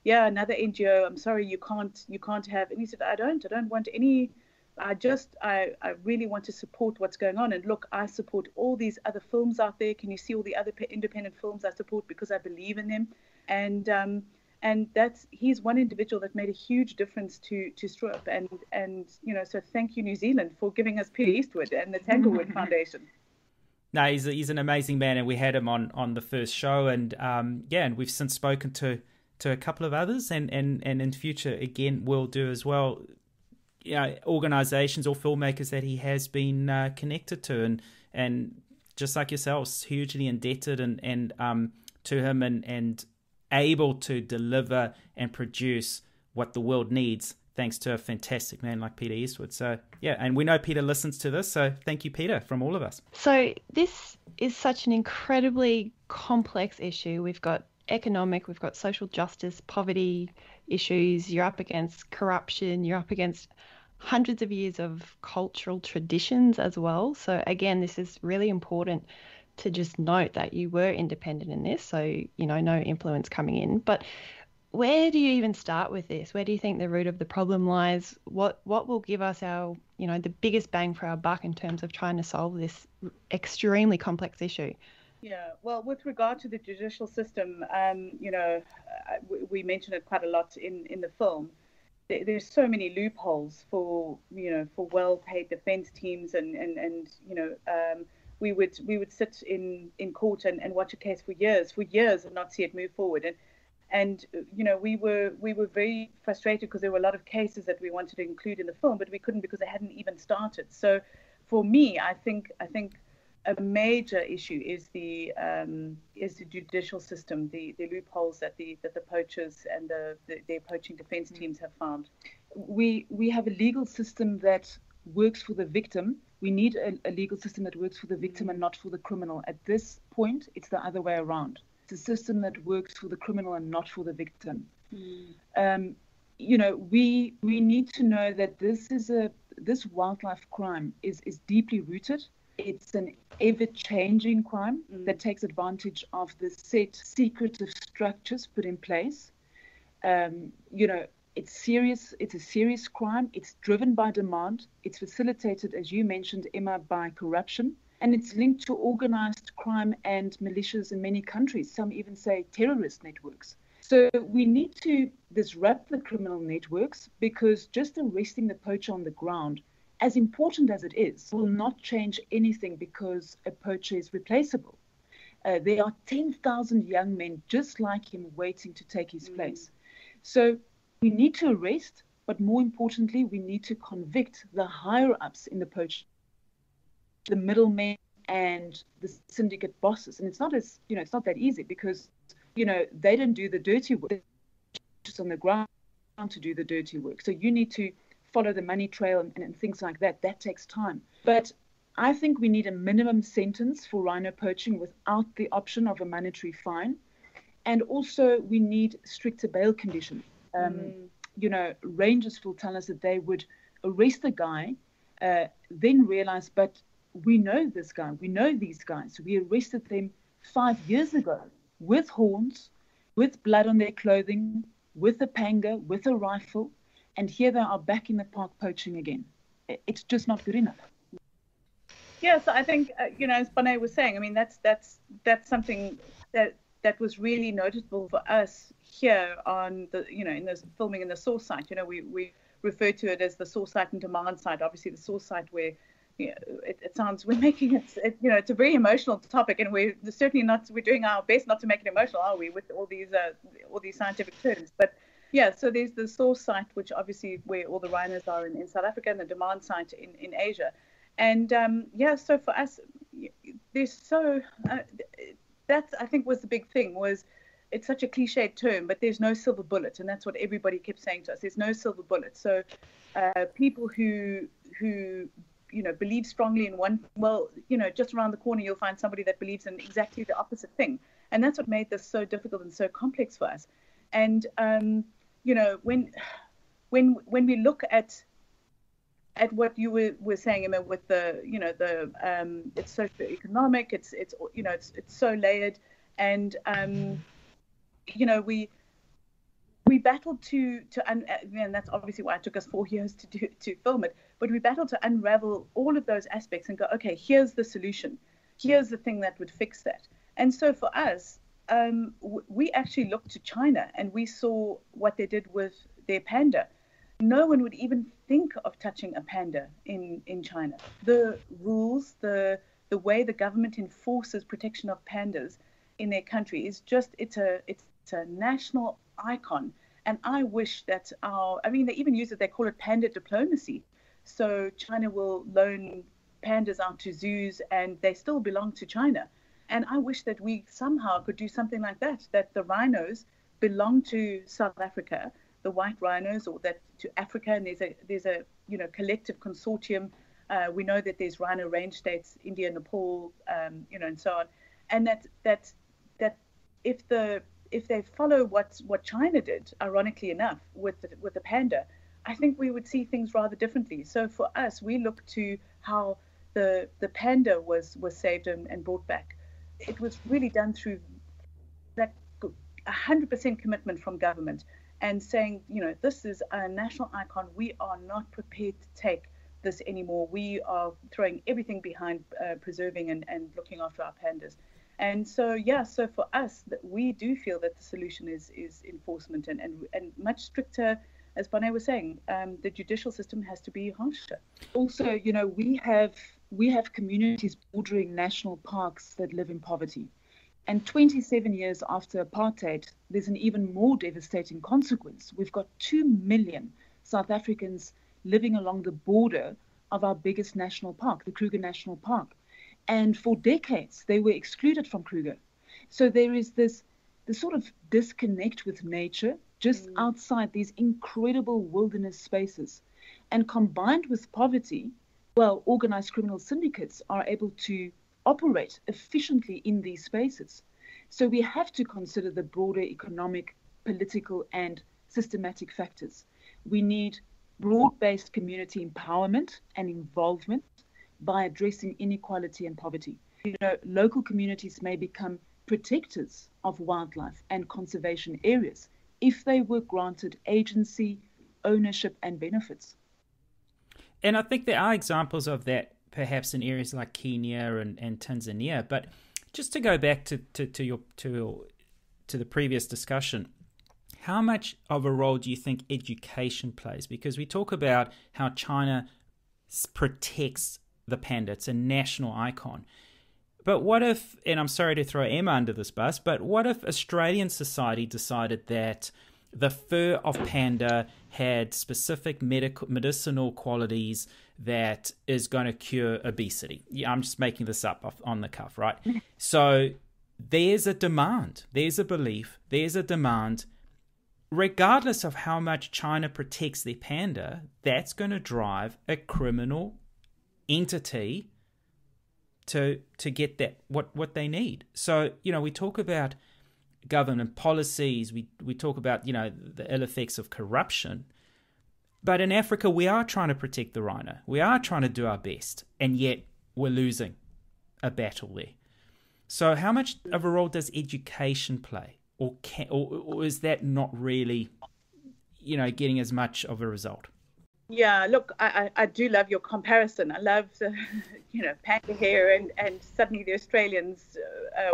yeah, another NGO, I'm sorry, you can't have. And he said, I don't want any. I really want to support what's going on. And look, I support all these other films out there. Can you see all the other independent films I support because I believe in them? And he's one individual that made a huge difference to STROOP. And so thank you, New Zealand, for giving us Peter Eastwood and the Tanglewood Foundation. No, he's an amazing man, and we had him on the first show, and and we've since spoken to a couple of others, and in future again we'll do as well. Organizations or filmmakers that he has been connected to, and just like yourselves, hugely indebted and to him, and able to deliver and produce what the world needs, thanks to a fantastic man like Peter Eastwood. So and we know Peter listens to this, so thank you, Peter, from all of us. So this is such an incredibly complex issue. We've got economic, we've got social justice, poverty issues, you're up against corruption, you're up against hundreds of years of cultural traditions as well. So again, this is really important to just note that you were independent in this, so no influence coming in. But where do you even start with this? Where do you think the root of the problem lies? What will give us our the biggest bang for our buck in terms of trying to solve this extremely complex issue? Yeah, well, with regard to the judicial system, we mentioned it quite a lot in the film. There's so many loopholes for well-paid defense teams, and we would sit in court and watch a case for years and not see it move forward. And we were very frustrated because there were a lot of cases that we wanted to include in the film, but we couldn't because they hadn't even started. So for me, I think a major issue is the judicial system, the loopholes that the poachers and their poaching defense teams have found. We have a legal system that works for the victim. We need a legal system that works for the victim and not for the criminal. At this point, it's the other way around. It's a system that works for the criminal and not for the victim. You know, we need to know that this wildlife crime is deeply rooted. It's an ever-changing crime that takes advantage of the set secretive structures put in place. You know, it's serious. It's a serious crime. It's driven by demand. It's facilitated, as you mentioned, Emma, by corruption. And it's linked to organized crime and militias in many countries. Some even say terrorist networks. So we need to disrupt the criminal networks, because just arresting the poacher on the ground, as important as it is, will not change anything, because a poacher is replaceable. There are 10,000 young men just like him waiting to take his place. So we need to arrest, but more importantly, we need to convict the higher-ups in the poaching, the middlemen and the syndicate bosses. And it's not that easy, because, you know, they don't do the dirty work. They're just on the ground to do the dirty work. So you need to follow the money trail and things like that. That takes time. But I think we need a minimum sentence for rhino poaching without the option of a monetary fine. And also we need stricter bail conditions. You know, rangers will tell us that they would arrest a guy, then realize, but we know this guy, we know these guys. We arrested them 5 years ago with horns, with blood on their clothing, with a panga, with a rifle, and here they are back in the park poaching again. It's just not good enough. Yeah, so I think, you know, as Bonné was saying, I mean, that's something that was really noticeable for us here on the, you know, in the filming in the source site. You know, we refer to it as the source site and demand site. Obviously, the source site where, you know, it sounds, we're making it, you know, it's a very emotional topic, and we're certainly not, we're doing our best not to make it emotional, are we, with all these scientific terms. But yeah, so there's the source site, which obviously where all the rhinos are in South Africa, and the demand site in Asia. And yeah, so for us, there's so, that I think was the big thing, was it's such a cliched term, but there's no silver bullet. And that's what everybody kept saying to us. There's no silver bullet. So people who you know, believe strongly in one, well, you know, just around the corner, you'll find somebody that believes in exactly the opposite thing. And that's what made this so difficult and so complex for us. And, you know, when we look at what you were saying, Emma, with the, you know, the it's socioeconomic, it's you know, it's so layered, and you know, we battled and that's obviously why it took us 4 years to film it, but we battled to unravel all of those aspects and go, okay, here's the solution, here's the thing that would fix that. And so for us, we actually looked to China, and we saw what they did with their panda. No one would even think of touching a panda in China. The rules, the way the government enforces protection of pandas in their country is just, it's a national icon. And I wish that I mean, they even use it, they call it panda diplomacy. So China will loan pandas out to zoos, and they still belong to China. And I wish that we somehow could do something like that the rhinos belong to South Africa, the white rhinos, or that to Africa, and there's a you know, collective consortium. We know that there's rhino range states, India, Nepal, you know, and so on. And that if they follow what China did, ironically enough, with the panda, I think we would see things rather differently. So for us, we look to how the panda was saved and brought back. It was really done through that 100% commitment from government, and saying, you know, this is a national icon. We are not prepared to take this anymore. We are throwing everything behind preserving and looking after our pandas. And so, yeah, so for us, we do feel that the solution is enforcement and much stricter. As Bonné was saying, the judicial system has to be harsher. Also, you know, we have communities bordering national parks that live in poverty. And 27 years after apartheid, there's an even more devastating consequence. We've got 2 million South Africans living along the border of our biggest national park, the Kruger National Park. And for decades, they were excluded from Kruger. So there is this sort of disconnect with nature just outside these incredible wilderness spaces. And combined with poverty, well, organized criminal syndicates are able to operate efficiently in these spaces. So we have to consider the broader economic, political, and systematic factors. We need broad-based community empowerment and involvement by addressing inequality and poverty. Local communities may become protectors of wildlife and conservation areas if they were granted agency, ownership, and benefits. And I think there are examples of that perhaps in areas like Kenya and Tanzania. But just to go back to the previous discussion, how much of a role do you think education plays? Because we talk about how China protects the panda. It's a national icon. But what if, and I'm sorry to throw Emma under this bus, but what if Australian society decided that the fur of panda had specific medicinal qualities that is going to cure obesity? Yeah, I'm just making this up on the cuff, right? So there's a demand, there's a belief, there's a demand. Regardless of how much China protects their panda, that's going to drive a criminal entity to get that what they need. So, we talk about government policies, we talk about, the ill effects of corruption. But in Africa, we are trying to protect the rhino. We are trying to do our best, and yet we're losing a battle there. So how much of a role does education play? Or is that not really, getting as much of a result? Yeah, look, I do love your comparison. I love the, panda hair, and suddenly the Australians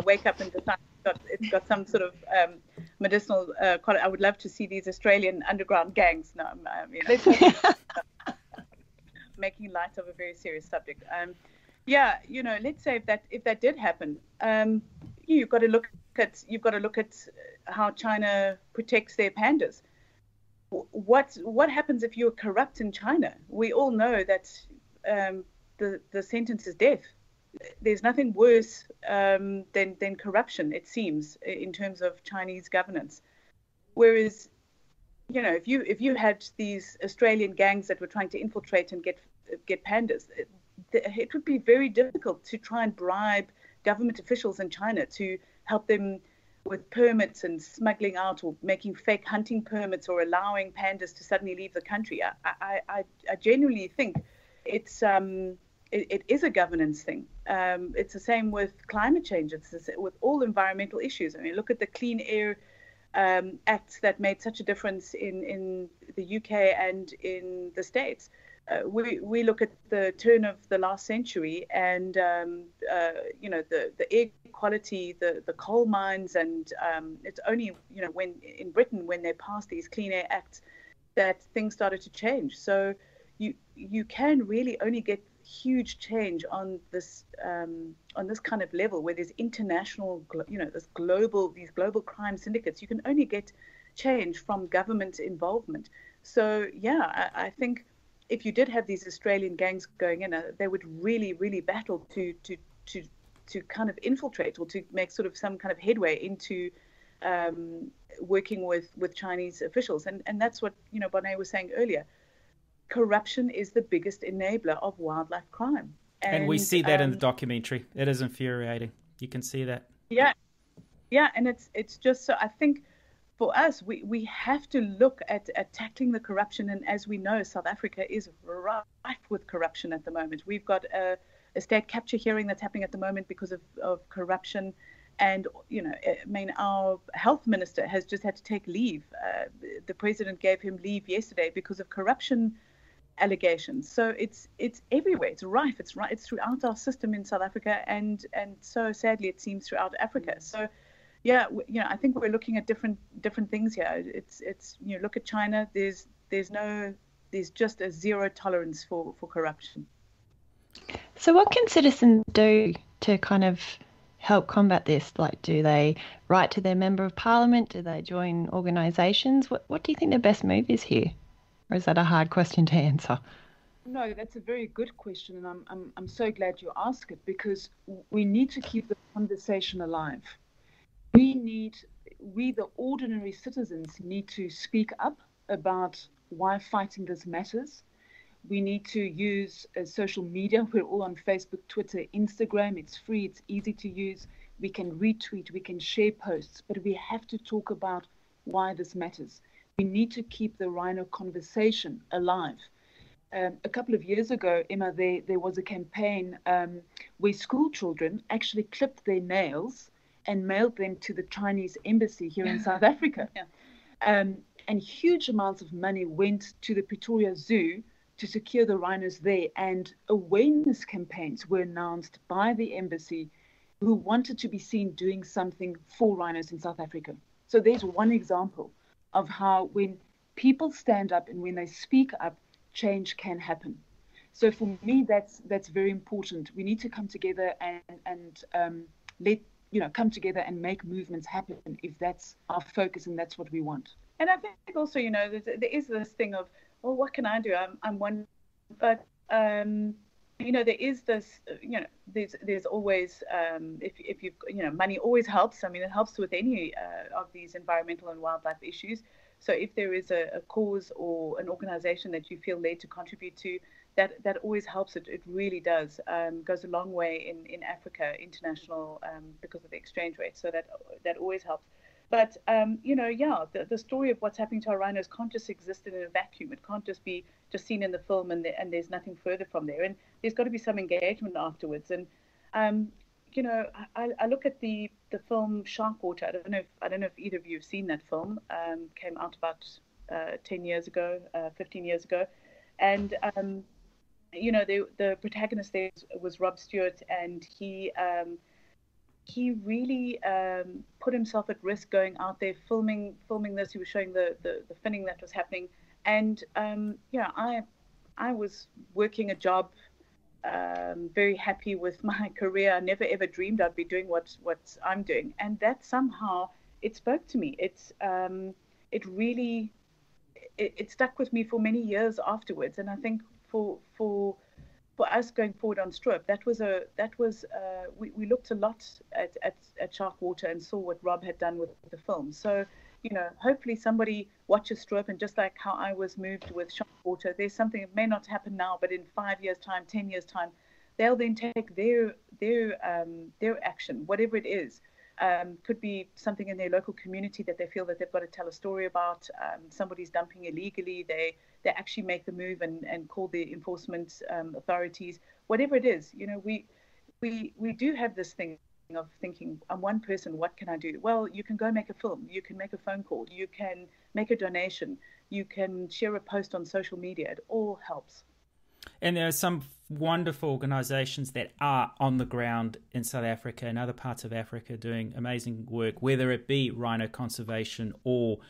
wake up and decide it's got some sort of medicinal quality. I would love to see these Australian underground gangs. No, making light of a very serious subject. Let's say if that did happen, you've got to look at how China protects their pandas. What happens if you're corrupt in China? We all know that the sentence is death. There's nothing worse than corruption, it seems, in terms of Chinese governance. Whereas, if you had these Australian gangs that were trying to infiltrate and get pandas, it would be very difficult to try and bribe government officials in China to help them with permits and smuggling out or making fake hunting permits or allowing pandas to suddenly leave the country. I genuinely think it is a governance thing. It's the same with climate change. It's with all environmental issues. I mean, look at the Clean Air Act that made such a difference in the UK and in the States. We look at the turn of the last century, and the air quality, the coal mines, and it's only when in Britain, when they passed these Clean Air Acts, that things started to change. So you can really only get huge change on this kind of level where there's international, these global crime syndicates. You can only get change from government involvement. So I think if you did have these Australian gangs going in, they would really, really battle to kind of infiltrate or to make sort of some kind of headway into working with Chinese officials. And that's what, Bonné was saying earlier. Corruption is the biggest enabler of wildlife crime. And we see that in the documentary. It is infuriating. You can see that. Yeah, and it's just so I think for us, we have to look at tackling the corruption. And as we know, South Africa is rife with corruption at the moment. We've got a state capture hearing that's happening at the moment because of corruption. And, our health minister has just had to take leave. The president gave him leave yesterday because of corruption allegations. So it's everywhere. It's rife. It's throughout our system in South Africa, and so sadly it seems throughout Africa. So I think we're looking at different things here. It's look at China. There's just a zero tolerance for corruption. So what can citizens do to kind of help combat this? Like, do they write to their member of parliament? Do they join organisations? What do you think the best move is here? Or is that a hard question to answer? No, that's a very good question, and I'm so glad you asked it, because we need to keep the conversation alive. We, the ordinary citizens, need to speak up about why fighting this matters. We need to use social media. We're all on Facebook, Twitter, Instagram. It's free, it's easy to use. We can retweet, we can share posts, but we have to talk about why this matters. We need to keep the Rhino conversation alive. A couple of years ago, Emma, there was a campaign where school children actually clipped their nails and mailed them to the Chinese embassy here in South Africa. Yeah. And huge amounts of money went to the Pretoria Zoo to secure the rhinos there. And awareness campaigns were announced by the embassy, who wanted to be seen doing something for rhinos in South Africa. So there's one example of how when people stand up and when they speak up, change can happen. So for me, that's very important. We need to come together and come together and make movements happen if that's our focus and that's what we want. And I think also, there is this thing of, well, what can I do? I'm one, but there is this, there's always, if you've, money always helps. I mean, it helps with any of these environmental and wildlife issues. So if there is a cause or an organization that you feel led to contribute to, that always helps. It really does. Goes a long way in Africa, international, because of the exchange rate. So that always helps. But, the story of what's happening to our rhinos can't just exist in a vacuum. It can't just be just seen in the film and there's nothing further from there. And there's got to be some engagement afterwards. And, I look at the film Sharkwater. I don't know if either of you have seen that film. Came out about 10 years ago, 15 years ago. And, the protagonist there was Rob Stewart, and he really put himself at risk going out there filming this. He was showing the finning that was happening. And, I was working a job, very happy with my career. I never ever dreamed I'd be doing what I'm doing. And that somehow, it spoke to me. It really stuck with me for many years afterwards. And I think for us going forward on STROOP, we looked a lot at Sharkwater and saw what Rob had done with the film. So, hopefully somebody watches STROOP, and just like how I was moved with Sharkwater, there's something that may not happen now, but in 5 years' time, 10 years' time, they'll then take their action, whatever it is. Could be something in their local community that they feel that they've got to tell a story about. Somebody's dumping illegally. They actually make the move and call the enforcement authorities. Whatever it is, we do have this thing of thinking, I'm one person, what can I do? Well, you can go make a film. You can make a phone call. You can make a donation. You can share a post on social media. It all helps. And there are some wonderful organisations that are on the ground in South Africa and other parts of Africa doing amazing work, whether it be rhino conservation or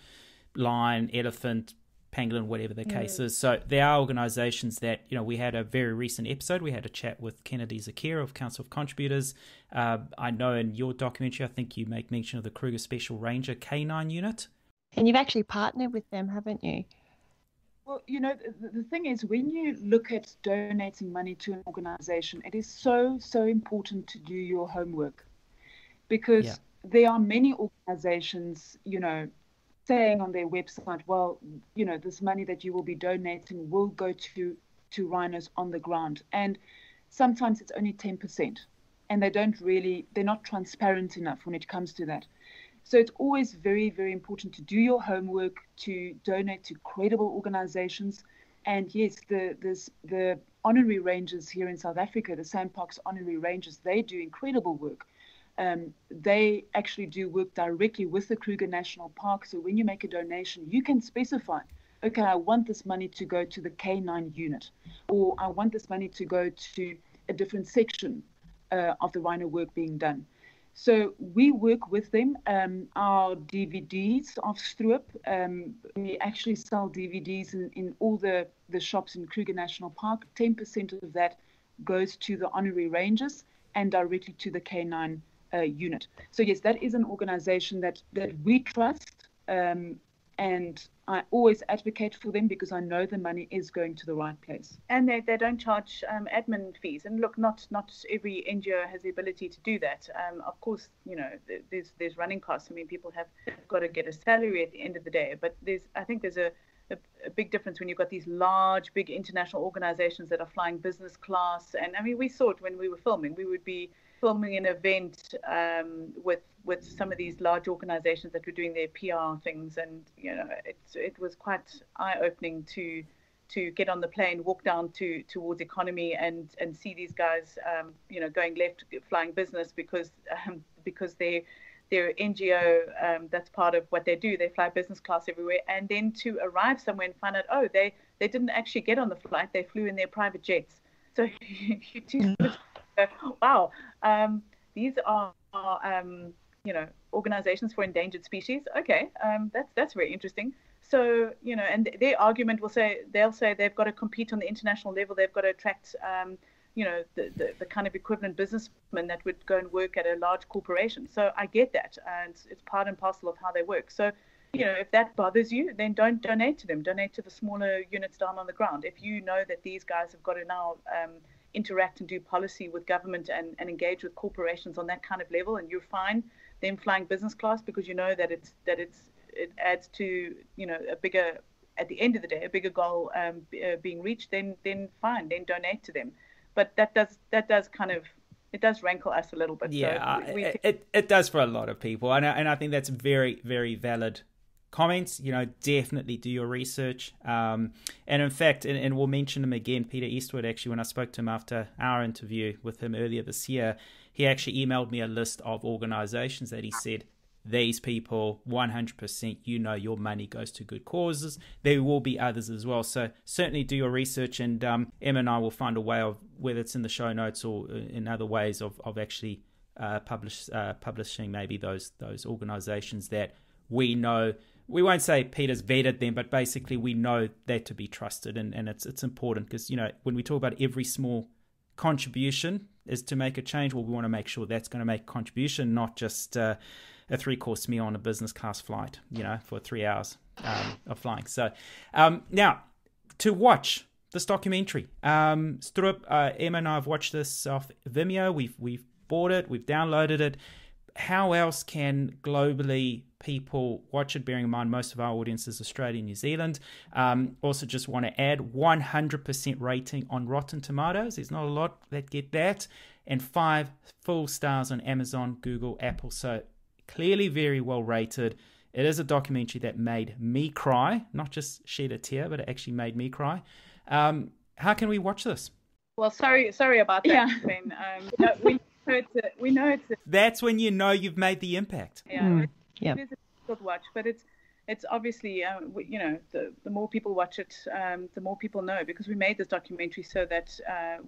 lion, elephant, pangolin, whatever the case is. So there are organisations that, we had a very recent episode. We had a chat with Kennedy Zakir of Council of Contributors. I know in your documentary, I think you make mention of the Kruger Special Ranger Canine Unit. And you've actually partnered with them, haven't you? Well, the thing is, when you look at donating money to an organization, it is so, so important to do your homework, because there are many organizations, saying on their website, well, this money that you will be donating will go to rhinos on the ground. And sometimes it's only 10%, and they're not transparent enough when it comes to that. So it's always very, very important to do your homework, to donate to credible organizations. And yes, the honorary rangers here in South Africa, the Sandparks honorary rangers, they do incredible work. They actually do work directly with the Kruger National Park. So when you make a donation, you can specify, okay, I want this money to go to the K9 unit, or I want this money to go to a different section of the rhino work being done. So we work with them. Our DVDs of STROOP, we actually sell DVDs in all the shops in Kruger National Park. 10% of that goes to the honorary rangers and directly to the K9 unit. So yes, that is an organization that we trust, and I always advocate for them because I know the money is going to the right place. And they don't charge admin fees. And look, not every NGO has the ability to do that. Of course, there's running costs. I mean, people have got to get a salary at the end of the day. But I think there's a big difference when you've got these large, big international organizations that are flying business class. And I mean, we saw it when we were filming. We would be filming an event with some of these large organizations that were doing their PR things, and it was quite eye-opening to get on the plane, walk down towards economy, and see these guys going left, flying business because they're NGO, that's part of what they do. They fly business class everywhere, and then to arrive somewhere and find out, they didn't actually get on the flight, they flew in their private jets. So you do wow, these are organizations for endangered species. Okay, that's very interesting. So and their argument they'll say they've got to compete on the international level. They've got to attract the kind of equivalent businessmen that would go and work at a large corporation. So I get that, and it's part and parcel of how they work. So if that bothers you, then don't donate to them. Donate to the smaller units down on the ground. If you know that these guys have got to now interact and do policy with government and engage with corporations on that kind of level, and you're fine them flying business class because you know that it adds to a bigger, at the end of the day, a bigger goal being reached, then fine, then donate to them. But that does kind of, it does rankle us a little bit. Yeah, so it does for a lot of people, and I think that's very, very valid comments. Definitely do your research. And in fact, and we'll mention him again, Peter Eastwood, actually, when I spoke to him after our interview with him earlier this year, he actually emailed me a list of organizations that he said, these people, 100%, your money goes to good causes. There will be others as well. So certainly do your research, and Emma and I will find a way of, whether it's in the show notes or in other ways of actually publishing maybe those organizations that we know. We won't say Peter's vetted them, but basically we know they're to be trusted, and it's important because, when we talk about every small contribution is to make a change, well, we want to make sure that's going to make a contribution, not just a 3-course meal on a business class flight, for 3 hours of flying. So now to watch this documentary, STROOP, Emma and I have watched this off Vimeo. We've bought it, we've downloaded it. How else can globally people watch it, bearing in mind most of our audience is Australia and New Zealand? Also just want to add 100% rating on Rotten Tomatoes. There's not a lot that get that. And 5 full stars on Amazon, Google, Apple. So clearly very well rated. It is a documentary that made me cry, not just shed a tear, but it actually made me cry. How can we watch this? Well, sorry about that, Ben. We know it's that's when you've made the impact. Yeah, it is a difficult watch, but it's obviously the more people watch it, the more people know, because we made this documentary so that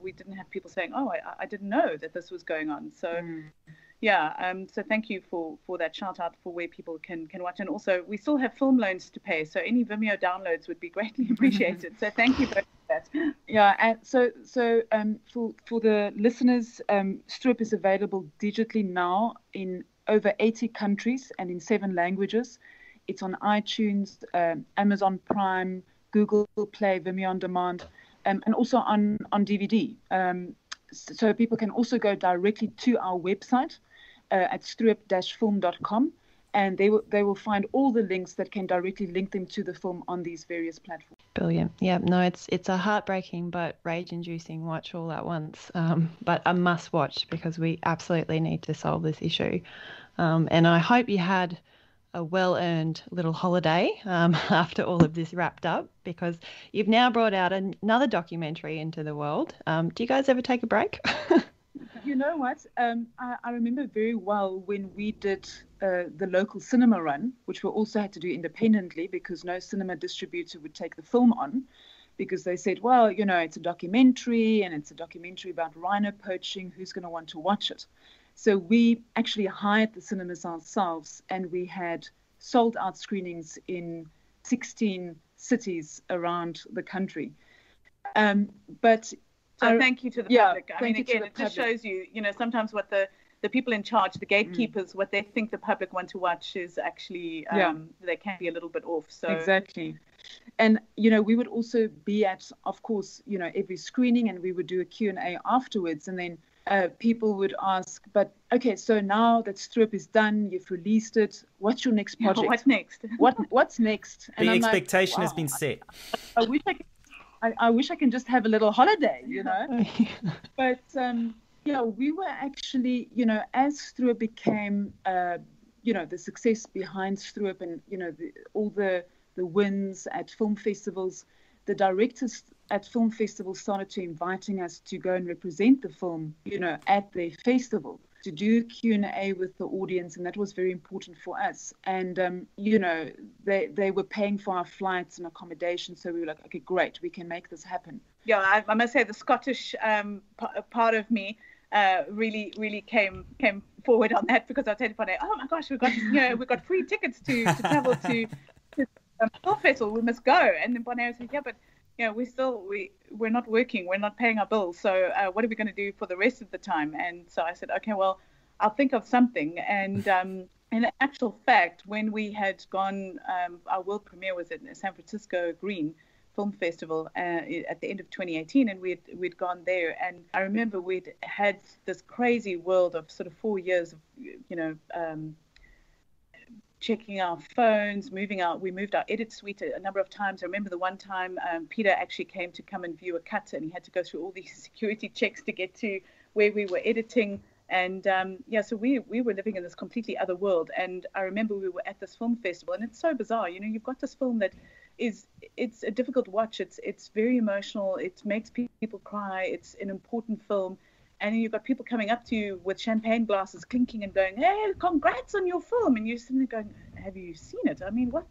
we didn't have people saying, I didn't know that this was going on. So so thank you for that shout out for where people can watch. And also we still have film loans to pay, so any Vimeo downloads would be greatly appreciated. So thank you both for that. Yeah, and so for the listeners, STROOP is available digitally now in over 80 countries and in 7 languages. It's on iTunes, Amazon Prime, Google Play, Vimeo On Demand, and also on DVD. So people can also go directly to our website at stroop-film.com, and they will find all the links that can directly link them to the film on these various platforms. Brilliant. Yeah, no, it's a heartbreaking but rage-inducing watch all at once, but a must-watch because we absolutely need to solve this issue. And I hope you had a well-earned little holiday after all of this wrapped up, because you've now brought out another documentary into the world. Do you guys ever take a break? You know what? I remember very well when we did the local cinema run, which we also had to do independently because no cinema distributor would take the film on, because they said, well, it's a documentary and it's a documentary about rhino poaching. Who's going to want to watch it? So we actually hired the cinemas ourselves, and we had sold out screenings in 16 cities around the country. So thank you to the public. I mean, again, it just shows you, sometimes what the the people in charge, the gatekeepers, what they think the public want to watch is actually, they can be a little bit off. So exactly. And, you know, we would also be at, of course, you know, every screening, and we would do a Q&A afterwards. And then people would ask, but okay, so now that Stroop is done, you've released it, what's your next project? What's next? What's next? And the expectation has been set. I wish I can just have a little holiday, you know. But yeah, we were actually, you know, as Stroop became, you know, the success behind Stroop, and you know, all the wins at film festivals, the directors at film festivals started to inviting us to go and represent the film, you know, at their festival, to do Q&A with the audience, and that was very important for us. And you know, they were paying for our flights and accommodation, so we were like, okay, great, we can make this happen. Yeah, I must say the Scottish part of me really came forward on that, because I told Bonné, oh my gosh, we've got free tickets to travel to film festival, we must go. And then Bonné said, yeah, but you know, we're not working, we're not paying our bills, so what are we going to do for the rest of the time? And so I said, okay, well, I'll think of something. And in actual fact, when we had gone, our world premiere was at San Francisco Green Film Festival at the end of 2018, and we'd gone there, and I remember we'd had this crazy world of sort of 4 years of, you know, checking our phones, we moved our edit suite a number of times. I remember the one time Peter actually came to come and view a cut, and he had to go through all these security checks to get to where we were editing. And so we were living in this completely other world. And I remember we were at this film festival, and it's so bizarre. You know, you've got this film that it's a difficult watch. It's very emotional. It makes people cry. It's an important film. And you've got people coming up to you with champagne glasses clinking and going, hey, congrats on your film. And you're sitting there going, have you seen it? I mean, what?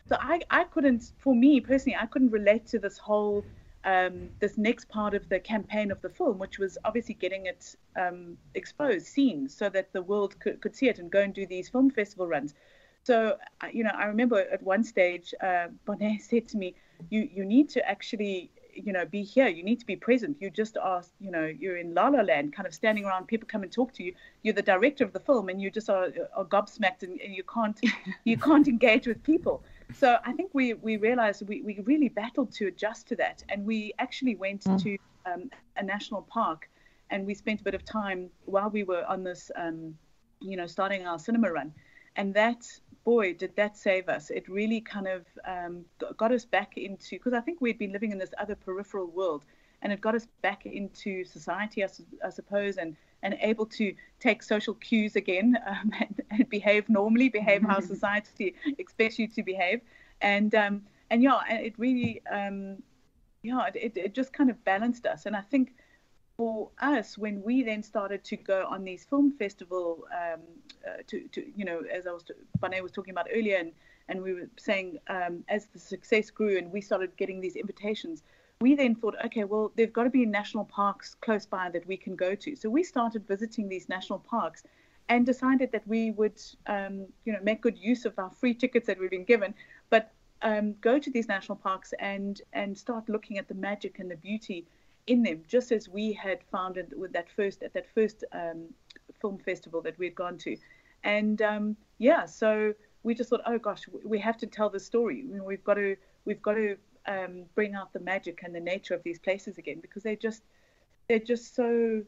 So I couldn't, for me personally, I couldn't relate to this whole, this next part of the campaign of the film, which was obviously getting it exposed, seen, so that the world could see it and go and do these film festival runs. So, you know, I remember at one stage, Bonné said to me, you need to actually, you know, be here. You need to be present. You just are, you know, you're in La La Land, kind of standing around. People come and talk to you. You're the director of the film, and you just are gobsmacked, and you can't engage with people. So I think we realized we really battled to adjust to that, and we actually went to a national park, and we spent a bit of time while we were on this, you know, starting our cinema run, and that. Boy, did that save us. It really kind of got us back into, because I think we'd been living in this other peripheral world, and it got us back into society, I suppose, and able to take social cues again, and behave normally, behave how society expects you to behave. And it really, it just kind of balanced us. And I think for us, when we then started to go on these film festival, to you know, as Bonné was talking about earlier, and we were saying, as the success grew and we started getting these invitations, we then thought, okay, well, there've got to be national parks close by that we can go to. So we started visiting these national parks, and decided that we would, you know, make good use of our free tickets that we've been given, but go to these national parks and start looking at the magic and the beauty in them, just as we had found it with that first film festival that we'd gone to. And so we just thought, oh gosh, we have to tell the story. You know, we've got to bring out the magic and the nature of these places again, because they're just so,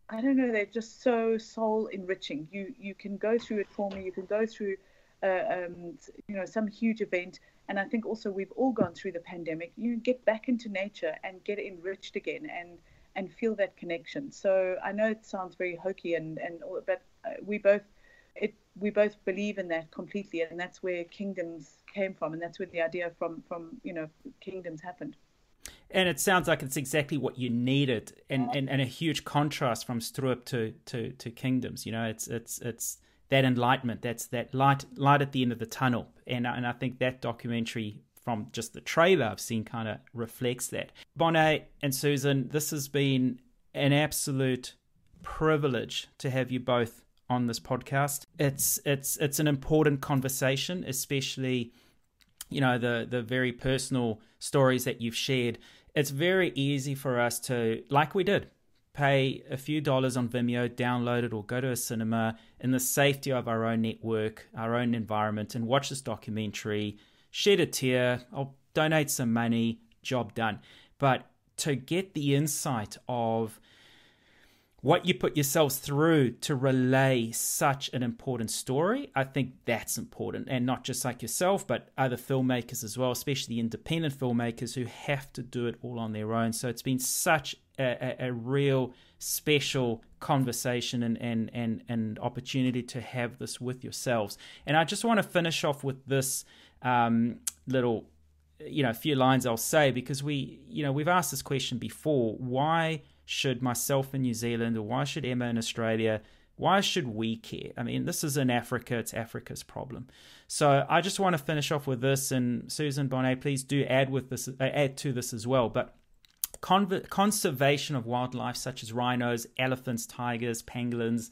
I don't know, they're just so soul enriching. You can go through it for me. You can go through you know, some huge event. And I think also we've all gone through the pandemic. You get back into nature and get enriched again, and feel that connection. So I know it sounds very hokey and all, but we both believe in that completely, and that's where Kingdoms came from, and that's where the idea from you know, Kingdoms happened. And it sounds like it's exactly what you needed, and a huge contrast from Stroop to Kingdoms. You know, it's that enlightenment, that's that light at the end of the tunnel. And I think that documentary, from just the trailer I've seen, kind of reflects that. Bonné and Susan, this has been an absolute privilege to have you both on this podcast. It's an important conversation, especially, you know, the very personal stories that you've shared. It's very easy for us to, like we did, pay a few dollars on Vimeo, download it, or go to a cinema in the safety of our own network, our own environment, and watch this documentary, shed a tear, I'll donate some money, job done. But to get the insight of what you put yourselves through to relay such an important story, I think that's important. And not just like yourself, but other filmmakers as well, especially independent filmmakers who have to do it all on their own. So it's been such a real special conversation and opportunity to have this with yourselves. And I just want to finish off with this little few lines I'll say, because we've asked this question before. Why should myself in New Zealand, or why should Emma in Australia, why should we care? I mean, this is in Africa, it's Africa's problem. So I just want to finish off with this, and Susan, Bonné, please do add to this as well. But conservation of wildlife such as rhinos, elephants, tigers, pangolins,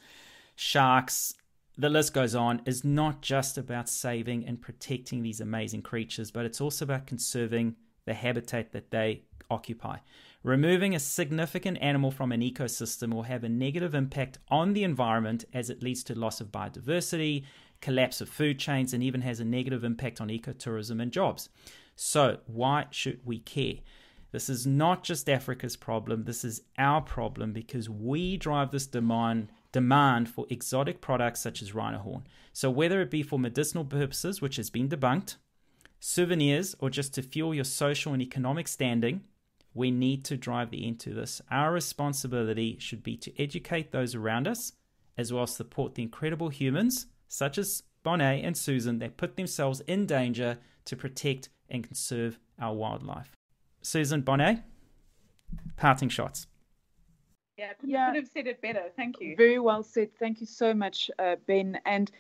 sharks, the list goes on, is not just about saving and protecting these amazing creatures, but it's also about conserving the habitat that they occupy. Removing a significant animal from an ecosystem will have a negative impact on the environment, as it leads to loss of biodiversity, collapse of food chains, and even has a negative impact on ecotourism and jobs. So why should we care? This is not just Africa's problem, this is our problem, because we drive this demand for exotic products such as rhino horn. So whether it be for medicinal purposes, which has been debunked, souvenirs, or just to fuel your social and economic standing, we need to drive the end to this. Our responsibility should be to educate those around us, as well as support the incredible humans, such as Bonné and Susan, that put themselves in danger to protect and conserve our wildlife. Susan, Bonné, parting shots. Yeah, could have said it better. Thank you. Very well said. Thank you so much, Ben. And,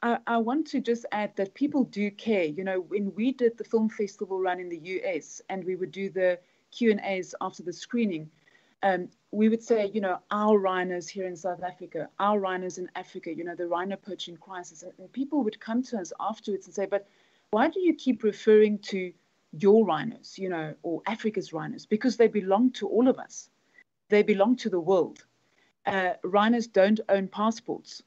I want to just add that people do care. When we did the film festival run in the US and we would do the Q&As after the screening, we would say, our rhinos here in South Africa, our rhinos in Africa, the rhino poaching crisis. And people would come to us afterwards and say, but why do you keep referring to your rhinos, or Africa's rhinos? Because they belong to all of us. They belong to the world. Rhinos don't own passports.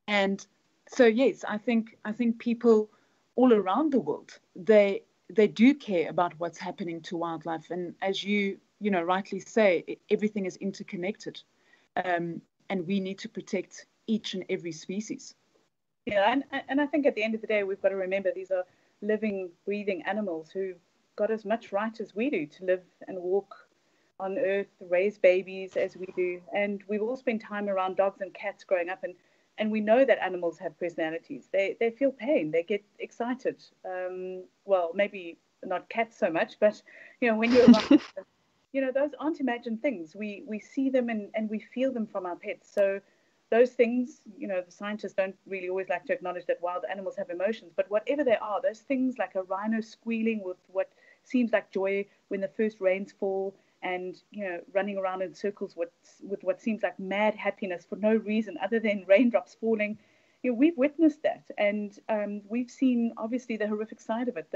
And so, yes, I think people all around the world, they do care about what's happening to wildlife. And as you rightly say, everything is interconnected. And we need to protect each and every species. Yeah, and I think at the end of the day, we've got to remember these are living, breathing animals who've got as much right as we do to live and walk on earth, raise babies as we do. And we've all spent time around dogs and cats growing up, and we know that animals have personalities. They feel pain, they get excited. Well, maybe not cats so much, but when you're around those aren't imagined things. We see them and we feel them from our pets. So those things, the scientists don't really always like to acknowledge that wild animals have emotions, but whatever they are, those things like a rhino squealing with what seems like joy when the first rains fall, and running around in circles with what seems like mad happiness for no reason other than raindrops falling. We've witnessed that, and we've seen obviously the horrific side of it,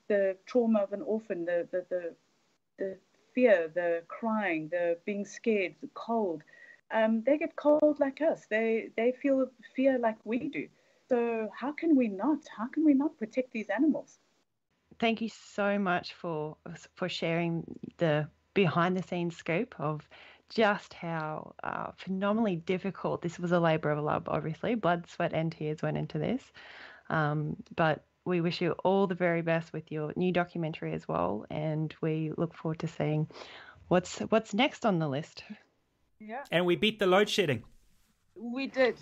the trauma of an orphan, the fear, the crying, the being scared, the cold. They get cold like us. They feel fear like we do. So how can we not protect these animals? Thank you so much for sharing the behind the scenes scoop of just how phenomenally difficult this was. A labor of love, obviously. Blood, sweat and tears went into this. But we wish you all the very best with your new documentary as well, and we look forward to seeing what's next on the list. Yeah. And we beat the load shedding. We did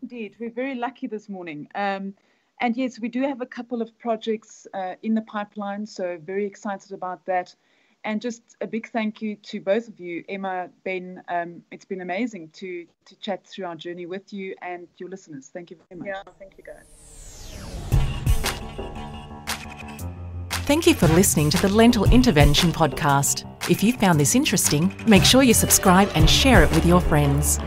indeed. We're very lucky this morning. And yes, we do have a couple of projects in the pipeline, so very excited about that. And just a big thank you to both of you, Emma, Ben. It's been amazing to chat through our journey with you and your listeners. Thank you very much. Yeah, thank you guys. Thank you for listening to the Lentil Intervention Podcast. If you found this interesting, make sure you subscribe and share it with your friends.